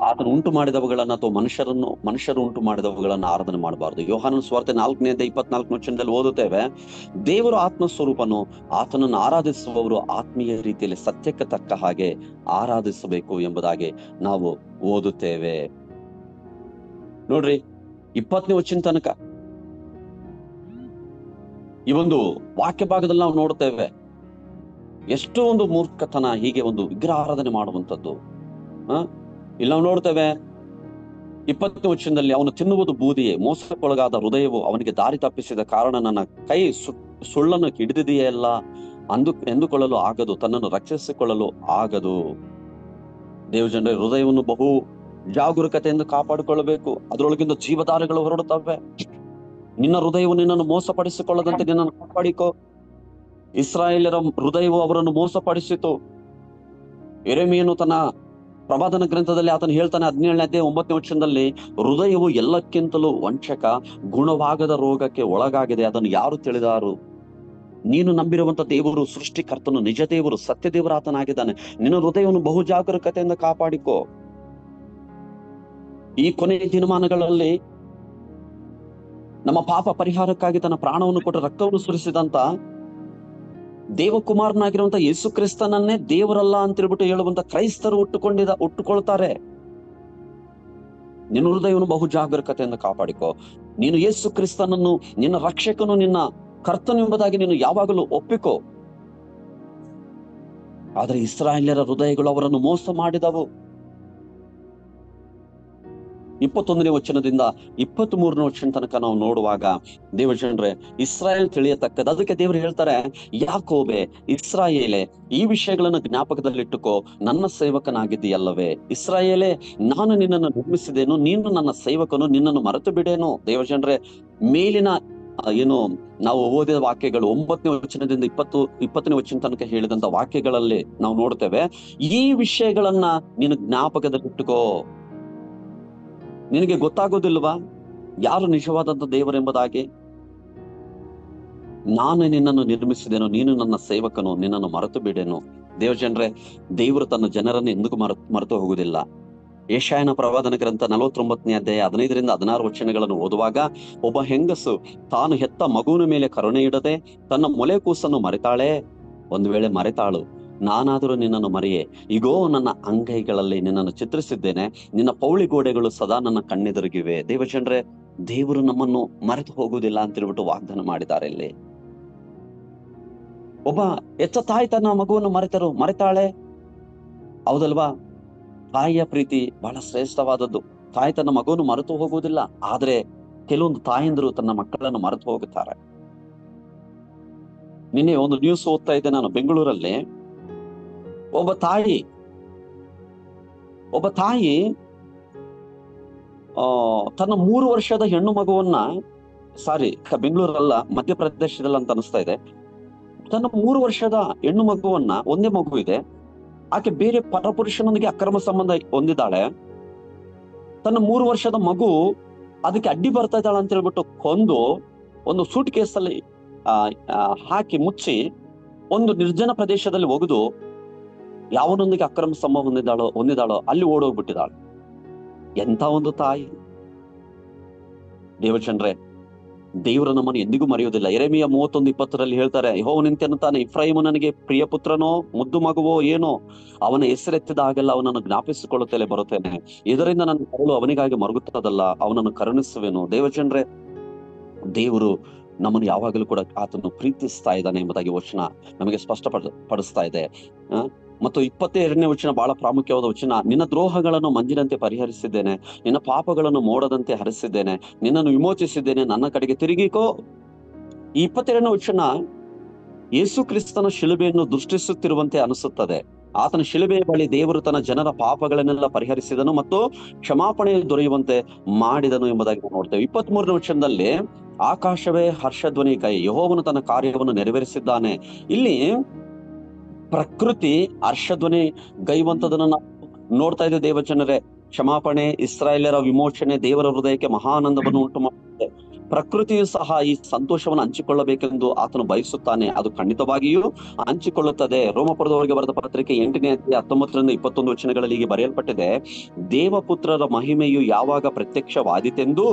ಆತನು ಉಂಟು ಮಾಡಿದವುಗಳನ್ನ ಅಥವಾ ಮನುಷ್ಯರು ಉಂಟು ಮಾಡಿದವುಗಳನ್ನ ಆರಾಧನೆ ಮಾಡಬಾರದು. ಯೋಹಾನನ ಸುವಾರ್ತೆ 4ನೇ ಅಧ್ಯಾಯ 24ನೇ ವಚನದಲ್ಲಿ ಓದುತ್ತೇವೆ, ದೇವರು ಆತ್ಮಸ್ವರೂಪನು, ಆತನನ್ನು ಆರಾಧಿಸುವವರು ಆತ್ಮೀಯ ರೀತಿಯಲ್ಲಿ ಸತ್ಯಕ್ಕೆ ತಕ್ಕ ಹಾಗೆ ಆರಾಧಿಸಬೇಕು ಎಂಬುದಾಗಿ ನಾವು ಓದುತ್ತೇವೆ. ನೋಡ್ರಿ, 20ನೇ ವಚನ ತನಕ ಈ ಒಂದು ವಾಕ್ಯ ಭಾಗದಲ್ಲಿ ನಾವು ನೋಡುತ್ತೇವೆ ಎಷ್ಟೋ ಒಂದು ಮೂರ್ಖತನ, ಹೀಗೆ ಒಂದು ವಿಗ್ರಹ ಆರಾಧನೆ ಮಾಡುವಂಥದ್ದು. ಇಲ್ಲಿ ನಾವು ನೋಡ್ತೇವೆ 20ನೇ ವಚನದಲ್ಲಿ, ಅವನು ತಿನ್ನುವುದು ಬೂದಿಯೇ, ಮೋಸಕ್ಕೊಳಗಾದ ಹೃದಯವು ಅವನಿಗೆ ದಾರಿ ತಪ್ಪಿಸಿದ ಕಾರಣ ನನ್ನ ಕೈ ಸುಳ್ಳನ್ನು ಹಿಡಿದಿದೆಯಲ್ಲ ಎಂದುಕೊಳ್ಳಲು ಆಗದು, ತನ್ನನ್ನು ರಕ್ಷಿಸಿಕೊಳ್ಳಲು ಆಗದು. ದೇವಜನರ ಹೃದಯವನ್ನು ಬಹು ಜಾಗರೂಕತೆಯಿಂದ ಕಾಪಾಡಿಕೊಳ್ಳಬೇಕು. ಅದರೊಳಗಿಂದ ಜೀವಧಾರೆಗಳು ಹೊರಡುತ್ತವೆ. ನಿನ್ನ ಹೃದಯವು ನಿನ್ನನ್ನು ಮೋಸಪಡಿಸಿಕೊಳ್ಳದಂತೆ ನಿನ್ನನ್ನು ಕಾಪಾಡಿಕೋ. ಇಸ್ರಾಯೇಲರ ಹೃದಯವು ಅವರನ್ನು ಮೋಸಪಡಿಸಿತು. ಯೆರೆಮೀಯನು ತನ್ನ ಪ್ರವಾದನ ಗ್ರಂಥದಲ್ಲಿ ಆತನು ಹೇಳ್ತಾನೆ, 17ನೇ ಅಧ್ಯಾಯ 9ನೇ ವಚನದಲ್ಲಿ, ಹೃದಯವು ಎಲ್ಲಕ್ಕಿಂತಲೂ ವಂಚಕ, ಗುಣವಾಗದ ರೋಗಕ್ಕೆ ಒಳಗಾಗಿದೆ, ಅದನ್ನು ಯಾರು ತಿಳಿದಾರು? ನೀನು ನಂಬಿರುವಂತ ದೇವರು ಸೃಷ್ಟಿಕರ್ತನು, ನಿಜ ದೇವರು, ಸತ್ಯ ದೇವರ ಆತನಾಗಿದ್ದಾನೆ. ನಿನ್ನ ಹೃದಯವನ್ನು ಬಹು ಜಾಗರೂಕತೆಯಿಂದ ಕಾಪಾಡಿಕೋ. ಈ ಕೊನೆಯ ದಿನಮಾನಗಳಲ್ಲಿ ನಮ್ಮ ಪಾಪ ಪರಿಹಾರಕ್ಕಾಗಿ ತನ್ನ ಪ್ರಾಣವನ್ನು ಕೊಟ್ಟು ರಕ್ತವನ್ನು ಸುರಿಸಿದಂತ ದೇವಕುಮಾರನಾಗಿರುವಂತ ಯೇಸು ಕ್ರಿಸ್ತನನ್ನೇ ದೇವರಲ್ಲ ಅಂತ ಹೇಳ್ಬಿಟ್ಟು ಹೇಳುವಂತ ಕ್ರೈಸ್ತರು ಹುಟ್ಟುಕೊಳ್ತಾರೆ. ನಿನ್ನ ಹೃದಯವನ್ನು ಬಹು ಜಾಗರೂಕತೆಯಿಂದ ಕಾಪಾಡಿಕೋ. ನೀನು ಯೇಸು ಕ್ರಿಸ್ತನನ್ನು ನಿನ್ನ ರಕ್ಷಕನು, ನಿನ್ನ ಕರ್ತನು ಎಂಬುದಾಗಿ ನೀನು ಯಾವಾಗಲೂ ಒಪ್ಪಿಕೋ. ಆದ್ರೆ ಇಸ್ರಾಯೇಲ್ಯರ ಹೃದಯಗಳು ಅವರನ್ನು ಮೋಸ ಮಾಡಿದವು. 21ನೇ ವಚನದಿಂದ 23ನೇ ವಚನ ತನಕ ನಾವು ನೋಡುವಾಗ ದೇವಜನರೇ, ಇಸ್ರಾಯೇಲ್ ತಿಳಿಯತಕ್ಕದ್ದು. ಅದಕ್ಕೆ ದೇವರು ಹೇಳ್ತಾರೆ, ಯಾಕೋಬೆ, ಇಸ್ರಾಯೇಲೆ, ಈ ವಿಷಯಗಳನ್ನು ಜ್ಞಾಪಕದಲ್ಲಿಟ್ಟುಕೋ, ನನ್ನ ಸೇವಕನಾಗಿದ್ದೀಯಲ್ಲವೇ. ಇಸ್ರಾಯೇಲೆ, ನಾನು ನಿನ್ನನ್ನು ನಿರ್ಮಿಸಿದೇನು, ನೀನು ನನ್ನ ಸೇವಕನು, ನಿನ್ನನ್ನು ಮರೆತು ಬಿಡೇನು. ದೇವಜನರೇ, ಮೇಲಿನ ಏನು ನಾವು ಓದಿದ ವಾಕ್ಯಗಳು 9ನೇ ವಚನದಿಂದ 20ನೇ ವಚನ ತನಕ ಹೇಳಿದಂತ ವಾಕ್ಯಗಳಲ್ಲಿ ನಾವು ನೋಡ್ತೇವೆ, ಈ ವಿಷಯಗಳನ್ನ ನೀನು ಜ್ಞಾಪಕದಲ್ಲಿಟ್ಟುಕೋ. ನಿನಗೆ ಗೊತ್ತಾಗೋದಿಲ್ವಾ ಯಾರು ನಿಜವಾದಂತ ದೇವರೆಂಬುದಾಗಿ? ನಾನು ನಿನ್ನನ್ನು ನಿರ್ಮಿಸಿದೆನು, ನೀನು ನನ್ನ ಸೇವಕನು, ನಿನ್ನನ್ನು ಮರೆತು ಬಿಡೇನು. ದೇವಜನರೇ, ದೇವರು ತನ್ನ ಜನರನ್ನು ಎಂದಿಗೂ ಮರೆತು ಹೋಗುವುದಿಲ್ಲ. ಯೆಶಾಯನ ಪ್ರವಾದನ ಗ್ರಂಥ 49ನೇ ಅಧ್ಯಾಯ 15ರಿಂದ 16 ವಚನಗಳನ್ನು ಓದುವಾಗ, ಒಬ್ಬ ಹೆಂಗಸು ತಾನು ಹೆತ್ತ ಮಗುವಿನ ಮೇಲೆ ಕರುಣೆ ಇಡದೆ ತನ್ನ ಮೊಲೆ ಕೂಸನ್ನು ಮರೆತಾಳೆ. ಒಂದು ವೇಳೆ ಮರೆತಾಳು, ನಾನಾದರೂ ನಿನ್ನನ್ನು ಮರೆಯೆ, ಈಗೋ ನನ್ನ ಅಂಗೈಗಳಲ್ಲಿ ನಿನ್ನನ್ನು ಚಿತ್ರಿಸಿದ್ದೇನೆ, ನಿನ್ನ ಪೌಳಿ ಗೋಡೆಗಳು ಸದಾ ನನ್ನ ಕಣ್ಣೆದುರಿಗಿವೆ. ದೇವಜನರೇ, ದೇವರು ನಮ್ಮನ್ನು ಮರೆತು ಹೋಗುವುದಿಲ್ಲ ಅಂತ ಹೇಳ್ಬಿಟ್ಟು ವಾಗ್ದಾನ ಮಾಡಿದ್ದಾರೆ ಇಲ್ಲಿ. ಒಬ್ಬ ಎತ್ತ ತಾಯಿ ತನ್ನ ಮಗುವನ್ನು ಮರೆತಾಳೆ, ಹೌದಲ್ವಾ? ತಾಯಿಯ ಪ್ರೀತಿ ಬಹಳ ಶ್ರೇಷ್ಠವಾದದ್ದು. ತಾಯಿ ತನ್ನ ಮಗುವನ್ನು ಮರೆತು ಹೋಗುವುದಿಲ್ಲ, ಆದ್ರೆ ಕೆಲವೊಂದು ತಾಯಂದಿರು ತನ್ನ ಮಕ್ಕಳನ್ನು ಮರೆತು ಹೋಗುತ್ತಾರೆ. ನಿನ್ನೆ ಒಂದು ನ್ಯೂಸ್ ಓದ್ತಾ ಇದ್ದೆ ನಾನು. ಬೆಂಗಳೂರಲ್ಲಿ ಒಬ್ಬ ತಾಯಿ ತನ್ನ 3 ವರ್ಷದ ಹೆಣ್ಣು ಮಗುವನ್ನ, ಬೆಂಗಳೂರಲ್ಲ, ಮಧ್ಯಪ್ರದೇಶದಲ್ಲಿ ಅಂತ ಅನಿಸ್ತಾ ಇದೆ, ತನ್ನ 3 ವರ್ಷದ ಹೆಣ್ಣು ಮಗುವನ್ನ, ಒಂದೇ ಮಗು ಇದೆ, ಆಕೆ ಬೇರೆ ಪರಪುರುಷನೊಂದಿಗೆ ಅಕ್ರಮ ಸಂಬಂಧ ಹೊಂದಿದ್ದಾಳೆ. ತನ್ನ 3 ವರ್ಷದ ಮಗು ಅದಕ್ಕೆ ಅಡ್ಡಿ ಬರ್ತಾ ಇದ್ದಾಳೆ ಅಂತ ಹೇಳ್ಬಿಟ್ಟು ಕೊಂದು ಒಂದು ಸೂಟ್ ಕೇಸಲ್ಲಿ ಹಾಕಿ ಮುಚ್ಚಿ ಒಂದು ನಿರ್ಜನ ಪ್ರದೇಶದಲ್ಲಿ ಒಗೆದು ಯಾವನೊಂದಿಗೆ ಅಕ್ರಮ ಸಂಬಂಧ ಹೊಂದಿದಾಳೋ ಅಲ್ಲಿ ಓಡೋಗ್ಬಿಟ್ಟಿದ್ದಾಳೆ. ಎಂತ ಒಂದು ತಾಯಿ! ದೇವಚಂದ್ರೆ, ದೇವರು ನಮ್ಮನ್ನು ಎಂದಿಗೂ ಮರೆಯುವುದಿಲ್ಲ. ಯೆರೆಮೀಯ 31:20 ಹೇಳ್ತಾರೆ, ಯೆಹೋವನಿಂತೆನ್ನುತ್ತಾನೆ, ಇಫ್ರಾಯೀಮ ನನಗೆ ಪ್ರಿಯ ಪುತ್ರನೋ, ಮುದ್ದು ಮಗುವೋ ಏನೋ, ಅವನ ಹೆಸರೆತ್ತಿದಾಗೆಲ್ಲ ಅವನನ್ನು ಜ್ಞಾಪಿಸಿಕೊಳ್ಳುತ್ತಲೇ ಬರುತ್ತೇನೆ. ಇದರಿಂದ ನನ್ನ ಕರುಳು ಅವನಿಗಾಗಿ ಮರುಗುತ್ತದಲ್ಲ, ಅವನನ್ನು ಕರುಣಿಸುವೆನು. ದೇವಚಂದ್ರೆ, ದೇವರು ನಮ್ಮನ್ನು ಯಾವಾಗಲೂ ಕೂಡ ಆತನು ಪ್ರೀತಿಸ್ತಾ ಇದ್ದಾನೆ ಎಂಬುದಾಗಿ ವಚನ ನಮಗೆ ಸ್ಪಷ್ಟಪಡಿಸ್ತಾ ಇದೆ. ಮತ್ತು 22ನೇ ವಚನ ಬಹಳ ಪ್ರಾಮುಖ್ಯವಾದ ವಚನ. ನಿನ್ನ ದ್ರೋಹಗಳನ್ನು ಮಂಜಿನಂತೆ ಪರಿಹರಿಸಿದ್ದೇನೆ, ನಿನ್ನ ಪಾಪಗಳನ್ನು ಮೋಡದಂತೆ ಹರಿಸಿದ್ದೇನೆ, ನಿನ್ನನ್ನು ವಿಮೋಚಿಸಿದ್ದೇನೆ, ನನ್ನ ಕಡೆಗೆ ತಿರುಗಿಕೋ. ಈ 22ನೇ ವಚನ ಯೇಸು ಕ್ರಿಸ್ತನ ಶಿಲುಬೆಯನ್ನು ದೃಷ್ಟಿಸುತ್ತಿರುವಂತೆ ಅನಿಸುತ್ತದೆ. ಆತನ ಶಿಲುಬೆಯ ಬಳಿ ದೇವರು ತನ್ನ ಜನರ ಪಾಪಗಳನ್ನೆಲ್ಲ ಪರಿಹರಿಸಿದನು ಮತ್ತು ಕ್ಷಮಾಪಣೆ ದೊರೆಯುವಂತೆ ಮಾಡಿದನು ಎಂಬುದಾಗಿ ನೋಡ್ತೇವೆ. 23ನೇ ವಚನದಲ್ಲಿ, ಆಕಾಶವೇ ಹರ್ಷಧ್ವನಿ ಕೈ, ಯೆಹೋವನು ತನ್ನ ಕಾರ್ಯವನ್ನು ನೆರವೇರಿಸಿದ್ದಾನೆ. ಇಲ್ಲಿ ಪ್ರಕೃತಿ ಹರ್ಷಧ್ವನಿ ಗೈವಂತದನ್ನು ನಾವು ನೋಡ್ತಾ ಇದ್ದೇವೆ. ದೇವಜನರೇ, ಕ್ಷಮಾಪಣೆ, ಇಸ್ರಾಯೇಲರ ವಿಮೋಚನೆ ದೇವರ ಹೃದಯಕ್ಕೆ ಮಹಾನಂದವನ್ನು ಉಂಟು ಮಾಡುತ್ತದೆ. ಪ್ರಕೃತಿಯು ಸಹ ಈ ಸಂತೋಷವನ್ನು ಹಂಚಿಕೊಳ್ಳಬೇಕೆಂದು ಆತನು ಬಯಸುತ್ತಾನೆ. ಅದು ಖಂಡಿತವಾಗಿಯೂ ಹಂಚಿಕೊಳ್ಳುತ್ತದೆ. ರೋಮಪುರದವರಿಗೆ ಬರೆದ ಪತ್ರಿಕೆ 8ನೇ ಅಧ್ಯಾಯ 19ರಿಂದ 21 ವಚನಗಳಲ್ಲಿ ಹೀಗೆ ಬರೆಯಲ್ಪಟ್ಟಿದೆ, ದೇವಪುತ್ರರ ಮಹಿಮೆಯು ಯಾವಾಗ ಪ್ರತ್ಯಕ್ಷವಾದಿತೆಂದು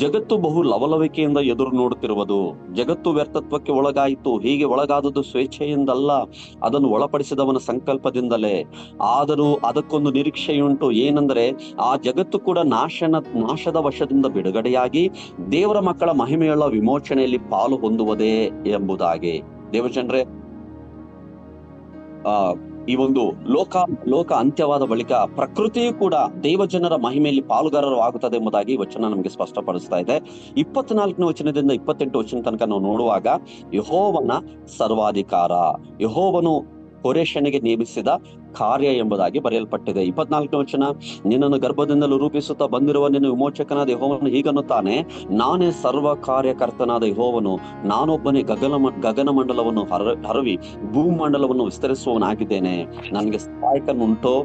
ಜಗತ್ತು ಬಹು ಲವಲವಿಕೆಯಿಂದ ಎದುರು ನೋಡುತ್ತಿರುವುದು. ಜಗತ್ತು ವ್ಯರ್ಥತ್ವಕ್ಕೆ ಒಳಗಾಯಿತು. ಹೀಗೆ ಒಳಗಾದದ್ದು ಸ್ವೇಚ್ಛೆಯಿಂದಲ್ಲ, ಅದನ್ನು ಒಳಪಡಿಸಿದವನ ಸಂಕಲ್ಪದಿಂದಲೇ. ಆದರೂ ಅದಕ್ಕೊಂದು ನಿರೀಕ್ಷೆಯುಂಟು, ಏನೆಂದರೆ ಆ ಜಗತ್ತು ಕೂಡ ನಾಶದ ವಶದಿಂದ ಬಿಡುಗಡೆಯಾಗಿ ದೇವರ ಮಕ್ಕಳ ಮಹಿಮೆಯುಳ್ಳ ವಿಮೋಚನೆಯಲ್ಲಿ ಪಾಲು ಹೊಂದುವುದೇ ಎಂಬುದಾಗಿ. ದೇವಜನರೇ, ಈ ಒಂದು ಲೋಕ ಅಂತ್ಯವಾದ ಬಳಿಕ ಪ್ರಕೃತಿಯು ಕೂಡ ದೇವಜನರ ಮಹಿಮೆಯಲ್ಲಿ ಪಾಲುಗಾರರು ಆಗುತ್ತದೆ ಎಂಬುದಾಗಿ ವಚನ ನಮಗೆ ಸ್ಪಷ್ಟಪಡಿಸ್ತಾ ಇದೆ. 24ನೇ ವಚನದಿಂದ 28 ವಚನ ತನಕ ನಾವು ನೋಡುವಾಗ, ಯೆಹೋವನ ಸರ್ವಾಧಿಕಾರ, ಯೆಹೋವನು ಕೋರೆಷನಿಗೆ ನೇಮಿಸಿದ ಕಾರ್ಯ ಎಂಬುದಾಗಿ ಬರೆಯಲ್ಪಟ್ಟಿದೆ. 24ನೇ ವಚನ, ನಿನ್ನನ್ನು ಗರ್ಭದಿಂದಲೂ ರೂಪಿಸುತ್ತಾ ಬಂದಿರುವ ನಿನ್ನ ವಿಮೋಚಕನಾದ ಯೆಹೋವನು ಹೀಗನ್ನುತ್ತಾನೆ, ನಾನೇ ಸರ್ವ ಕಾರ್ಯಕರ್ತನಾದ ಯೆಹೋವನು, ನಾನೊಬ್ಬನೇ ಗಗನ ಮಂಡಲವನ್ನು ಹರವಿ ಭೂಮಂಡಲವನ್ನು ವಿಸ್ತರಿಸುವವನಾಗಿದ್ದೇನೆ. ನನಗೆ ಸಹಾಯಕನುಂಟೋ?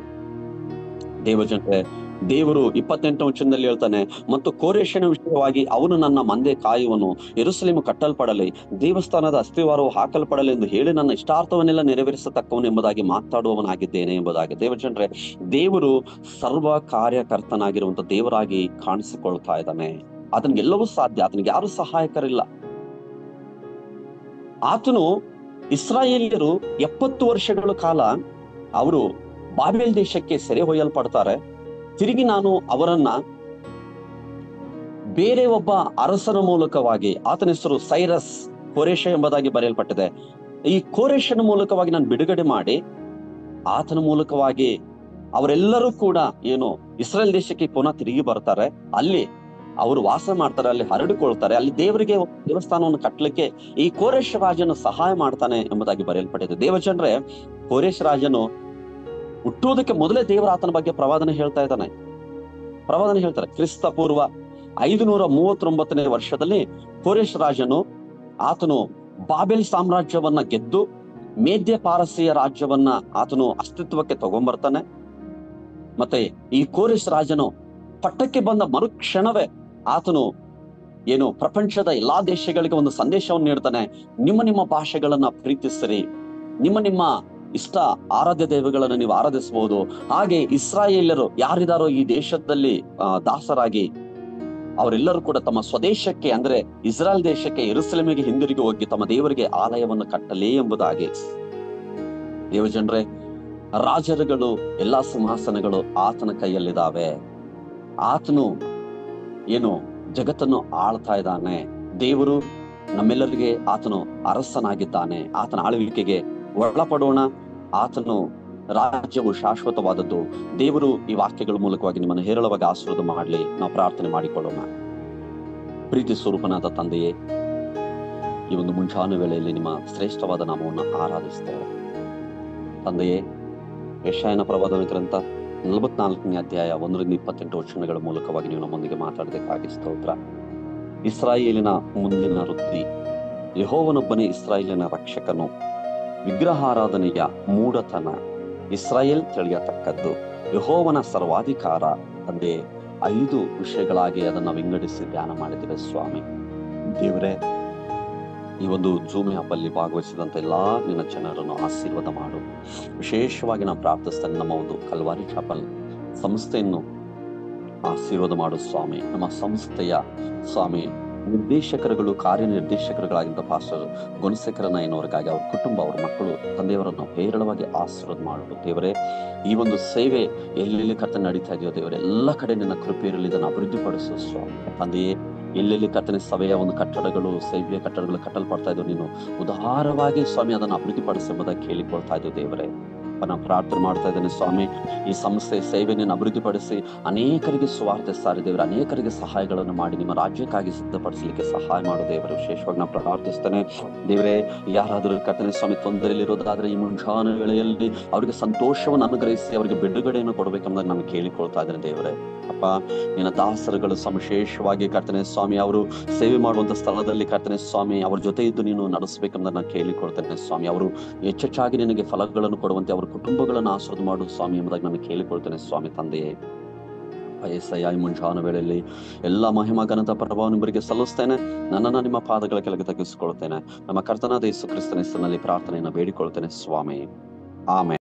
ದೇವಜನರೇ, ದೇವರು 28ನೇ ವಚನದಲ್ಲಿ ಹೇಳ್ತಾನೆ, ಮತ್ತು ಕೋರೆಷನ ವಿಷಯವಾಗಿ ಅವನು ನನ್ನ ಮಂದೆ ಕಾಯುವನು, ಯೆರೂಸಲೇಮು ಕಟ್ಟಲ್ಪಡಲಿ, ದೇವಸ್ಥಾನದ ಅಸ್ತಿವಾರವು ಹಾಕಲ್ಪಡಲಿ ಎಂದು ಹೇಳಿ ನನ್ನ ಇಷ್ಟಾರ್ಥವನ್ನೆಲ್ಲ ನೆರವೇರಿಸತಕ್ಕವನು ಎಂಬುದಾಗಿ ಮಾತಾಡುವವನಾಗಿದ್ದೇನೆ ಎಂಬುದಾಗಿ. ದೇವಜನರೇ, ದೇವರು ಸರ್ವ ಕಾರ್ಯಕರ್ತನಾಗಿರುವಂತ ದೇವರಾಗಿ ಕಾಣಿಸಿಕೊಳ್ತಾ ಇದ್ದಾನೆ. ಆತನಿಗೆಲ್ಲವೂ ಸಾಧ್ಯ, ಆತನಿಗೆ ಯಾರು ಸಹಾಯಕರಿಲ್ಲ. ಆತನು ಇಸ್ರಾಯೇಲ್ಯರು 70 ವರ್ಷಗಳ ಕಾಲ ಅವರು ಬಾಬೆಲ್ ದೇಶಕ್ಕೆ ಸೆರೆ ಒಯ್ಯಲ್ಪಡ್ತಾರೆ. ತಿರುಗಿ ನಾನು ಅವರನ್ನ ಬೇರೆ ಒಬ್ಬ ಅರಸನ ಮೂಲಕವಾಗಿ, ಆತನ ಹೆಸರು ಸೈರಸ್, ಕೋರೆಷ ಎಂಬುದಾಗಿ ಬರೆಯಲ್ಪಟ್ಟಿದೆ. ಈ ಕೋರೆಷನ ಮೂಲಕವಾಗಿ ನಾನು ಬಿಡುಗಡೆ ಮಾಡಿ ಆತನ ಮೂಲಕವಾಗಿ ಅವರೆಲ್ಲರೂ ಕೂಡ ಇಸ್ರೇಲ್ ದೇಶಕ್ಕೆ ಪುನಃ ತಿರುಗಿ ಬರ್ತಾರೆ. ಅಲ್ಲಿ ಅವರು ವಾಸ ಮಾಡ್ತಾರೆ, ಅಲ್ಲಿ ಹರಡಿಕೊಳ್ತಾರೆ, ಅಲ್ಲಿ ದೇವರಿಗೆ ದೇವಸ್ಥಾನವನ್ನು ಕಟ್ಟಲಿಕ್ಕೆ ಈ ಕೋರೆಷ ರಾಜನು ಸಹಾಯ ಮಾಡ್ತಾನೆ ಎಂಬುದಾಗಿ ಬರೆಯಲ್ಪಟ್ಟಿದೆ. ದೇವಜನರೇ, ಕೋರೆಷ ರಾಜನು ಹುಟ್ಟುವುದಕ್ಕೆ ಮೊದಲೇ ದೇವರ ಆತನ ಬಗ್ಗೆ ಪ್ರವಾದನೆ ಹೇಳ್ತಾರೆ. ಕ್ರಿಸ್ತ ಪೂರ್ವ 539ನೇ ವರ್ಷದಲ್ಲಿ ಕೋರೆಷ ರಾಜನು ಆತನು ಬಾಬೆಲ್ ಸಾಮ್ರಾಜ್ಯವನ್ನ ಗೆದ್ದು ಮೇದ್ಯ ಪಾರಸಿಯ ರಾಜ್ಯವನ್ನ ಆತನು ಅಸ್ತಿತ್ವಕ್ಕೆ ತಗೊಂಡ್ಬರ್ತಾನೆ. ಮತ್ತೆ ಈ ಕೋರೆಷ ರಾಜನು ಪಟ್ಟಕ್ಕೆ ಬಂದ ಮರುಕ್ಷಣವೇ ಆತನು ಪ್ರಪಂಚದ ಎಲ್ಲಾ ದೇಶಗಳಿಗೆ ಒಂದು ಸಂದೇಶವನ್ನು ನೀಡ್ತಾನೆ. ನಿಮ್ಮ ಭಾಷೆಗಳನ್ನ ಪ್ರೀತಿಸಿರಿ, ನಿಮ್ಮ ಇಷ್ಟ ಆರಾಧ್ಯ ದೇವಗಳನ್ನು ನೀವು ಆರಾಧಿಸಬಹುದು. ಹಾಗೆ ಇಸ್ರಾಯೇಲ್ಯರು ಯಾರಿದಾರೋ ಈ ದೇಶದಲ್ಲಿ ದಾಸರಾಗಿ ಅವರೆಲ್ಲರೂ ಕೂಡ ತಮ್ಮ ಸ್ವದೇಶಕ್ಕೆ, ಅಂದ್ರೆ ಇಸ್ರಾಯೇಲ್ ದೇಶಕ್ಕೆ, ಯೆರೂಸಲೇಮಿಗೆ ಹಿಂದಿರುಗಿ ಹೋಗಿ ತಮ್ಮ ದೇವರಿಗೆ ಆಲಯವನ್ನು ಕಟ್ಟಲಿ ಎಂಬುದಾಗಿ ದೇವಜನರೇ, ರಾಜರುಗಳು ಎಲ್ಲಾ ಸಿಂಹಾಸನಗಳು ಆತನ ಕೈಯಲ್ಲಿದ್ದಾವೆ. ಆತನು ಏನು ಜಗತ್ತನ್ನು ಆಳ್ತಾ ಇದ್ದಾನೆ. ದೇವರು ನಮ್ಮೆಲ್ಲರಿಗೆ ಆತನು ಅರಸನಾಗಿದ್ದಾನೆ. ಆತನ ಆಳ್ವಿಕೆಗೆ ಒಳಪಡೋಣ. ಆತನು ರಾಜ್ಯವು ಶಾಶ್ವತವಾದದ್ದು. ದೇವರು ಈ ವಾಕ್ಯಗಳ ಮೂಲಕವಾಗಿ ನಿಮ್ಮನ್ನು ಹೇರಳವಾಗಿ ಆಶೀರ್ವಾದ ಮಾಡಲಿ. ನಾವು ಪ್ರಾರ್ಥನೆ ಮಾಡಿಕೊಳ್ಳೋಣ. ಪ್ರೀತಿ ಸ್ವರೂಪನಾದ ತಂದೆಯೇ, ಈ ಒಂದು ಮುಂಜಾನೆ ವೇಳೆಯಲ್ಲಿ ನಿಮ್ಮ ಶ್ರೇಷ್ಠವಾದ ನಾಮವನ್ನು ಆರಾಧಿಸ್ತೇವೆ. ತಂದೆಯೇ, ಯೆಶಾಯನ ಪ್ರವಾದನ ಗ್ರಂಥ 44ನೇ ಅಧ್ಯಾಯ 1-28 ವಚನಗಳ ಮೂಲಕವಾಗಿ ನೀವು ನಮ್ಮೊಂದಿಗೆ ಮಾತಾಡೋದಕ್ಕಾಗಿ ಸ್ತೋತ್ರ. ಇಸ್ರಾಯೇಲಿನ ಮುಂದಿನ ವೃತ್ತಿ, ಯೆಹೋವನೊಬ್ಬನೇ ಇಸ್ರಾಯೇಲಿನ ರಕ್ಷಕನು, ವಿಗ್ರಹಾರಾಧನೆಯ ಮೂಢತನ, ಇಸ್ರಾಯೇಲ್ ತಿಳಿಯತಕ್ಕದ್ದು, ಯೆಹೋವನ ಸರ್ವಾಧಿಕಾರ. ತಂದೆ, 5 ವಿಷಯಗಳಾಗಿ ಅದನ್ನು ವಿಂಗಡಿಸಿ ಧ್ಯಾನ ಮಾಡಿದ್ದೇವೆ ಸ್ವಾಮಿ. ದೇವರೇ, ಈ ಒಂದು ಜೂಮ್ ಆ್ಯಪಲ್ಲಿ ಭಾಗವಹಿಸಿದಂತ ಎಲ್ಲಾ ನಿನ್ನ ಜನರನ್ನು ಆಶೀರ್ವಾದ ಮಾಡು. ವಿಶೇಷವಾಗಿ ನಾನು ಪ್ರಾರ್ಥಿಸ್ತೇನೆ, ನಮ್ಮ ಒಂದು ಕಲ್ವಾರಿ ಚಾಪಲ್ ಸಂಸ್ಥೆಯನ್ನು ಆಶೀರ್ವಾದ ಮಾಡು ಸ್ವಾಮಿ. ನಮ್ಮ ಸಂಸ್ಥೆಯ ಸ್ವಾಮಿ ನಿರ್ದೇಶಕರುಗಳು, ಕಾರ್ಯನಿರ್ದೇಶಕರುಗಳಾಗಿದ್ದ ಪಾಸ್ಟರ್ ಗುಣಶೇಖರನಯ್ಯನವರಿಗಾಗಿ, ಅವ್ರ ಕುಟುಂಬ, ಅವ್ರ ಮಕ್ಕಳು, ತಂದೆಯವರನ್ನು ಹೇರಳವಾಗಿ ಆಶೀರ್ವಾದ ಮಾಡು. ದೇವರೇ, ಈ ಒಂದು ಸೇವೆ ಎಲ್ಲೆಲ್ಲಿ ಕರ್ತನೆ ನಡೀತಾ ಇದೆಯೋ ದೇವರೇ, ಎಲ್ಲ ಕಡೆ ನಿನ್ನ ಕೃಪೆ ಇರಲಿ, ಇದನ್ನು ಅಭಿವೃದ್ಧಿಪಡಿಸು ಸ್ವಾಮಿ. ತಂದೆಯೇ, ಎಲ್ಲೆಲ್ಲಿ ಕರ್ತನೆ ಸಭೆಯ ಒಂದು ಕಟ್ಟಡಗಳು, ಸೇವೆಯ ಕಟ್ಟಡಗಳು ಕಟ್ಟಲ್ಪಡ್ತಾ ಇದ್ದವು, ನೀನು ಉದಾರವಾಗಿ ಸ್ವಾಮಿ ಅದನ್ನು ಅಭಿವೃದ್ಧಿಪಡಿಸಿ ಎಂಬುದಾಗಿ ಕೇಳಿಕೊಳ್ತಾ ಇದ್ದೀವಿ ದೇವರೇ. ನಾನು ಪ್ರಾರ್ಥನೆ ಮಾಡ್ತಾ ಇದ್ದೇನೆ ಸ್ವಾಮಿ, ಈ ಸಂಸ್ಥೆ ಸೇವೆಯನ್ನು ಅಭಿವೃದ್ಧಿಪಡಿಸಿ ಅನೇಕರಿಗೆ ಸುವಾರ್ತೆ ಸಾರಿ ದೇವರೇ, ಅನೇಕರಿಗೆ ಸಹಾಯಗಳನ್ನು ಮಾಡಿ ನಿಮ್ಮ ರಾಜ್ಯಕ್ಕಾಗಿ ಸಿದ್ಧಪಡಿಸಲಿಕ್ಕೆ ಸಹಾಯ ಮಾಡು ದೇವರೇ. ವಿಶೇಷವಾಗಿ ನಾನು ಪ್ರಾರ್ಥಿಸ್ತೇನೆ ದೇವರೇ, ಯಾರಾದರೂ ಕರ್ತನೆ ಸ್ವಾಮಿ ತೊಂದರೆಯಲ್ಲಿರೋದಾದ್ರೆ ಈ ಮುಂಜಾನೆ ವೇಳೆಯಲ್ಲಿ ಅವರಿಗೆ ಸಂತೋಷವನ್ನು ಅನುಗ್ರಹಿಸಿ ಅವರಿಗೆ ಬಿಡುಗಡೆಯನ್ನು ಕೊಡಬೇಕೆಂಬುದಾಗಿ ನಾನು ಕೇಳಿಕೊಳ್ತಾ ಇದ್ದೇನೆ ದೇವರೇ. ಅಪ್ಪ, ನಿನ್ನ ದಾಸರುಗಳು ವಿಶೇಷವಾಗಿ ಕರ್ತನೆ ಸ್ವಾಮಿ, ಅವರು ಸೇವೆ ಮಾಡುವಂತ ಸ್ಥಳದಲ್ಲಿ ಕರ್ತನೆ ಸ್ವಾಮಿ ಅವರ ಜೊತೆ ಇದ್ದು ನೀನು ನಡೆಸಬೇಕೆಂಬುದನ್ನು ನಾನು ಕೇಳಿಕೊಳ್ತೇನೆ ಸ್ವಾಮಿ. ಅವರು ಹೆಚ್ಚೆಚ್ಚಾಗಿ ನಿನಗೆ ಫಲಗಳನ್ನು ಕೊಡುವಂತೆ ಅವರ ಕುಟುಂಬಗಳನ್ನು ಆಶೀರ್ವಾದ ಮಾಡು ಸ್ವಾಮಿ ಎಂಬುದಾಗಿ ನಾನು ಕೇಳಿಕೊಳ್ತೇನೆ ಸ್ವಾಮಿ. ತಂದೆಯೇ, ಈ ಮುಂಜಾನ ವೇಳೆಯಲ್ಲಿ ಎಲ್ಲ ಮಹಿಮಾ ಘನತ ಪ್ರಭಾವ ನಿಮ್ಮರಿಗೆ ಸಲ್ಲಿಸ್ತೇನೆ. ನನ್ನನ್ನು ನಿಮ್ಮ ಪಾದಗಳ ಕೆಳಗೆ ತಗ್ಗಿಸಿಕೊಳ್ತೇನೆ. ನಮ್ಮ ಕರ್ತನಾದ ಯೇಸು ಕ್ರಿಸ್ತನ ಹೆಸರಿನಲ್ಲಿ ಪ್ರಾರ್ಥನೆಯನ್ನು ಬೇಡಿಕೊಳ್ತೇನೆ ಸ್ವಾಮಿ. ಆಮೆನ್.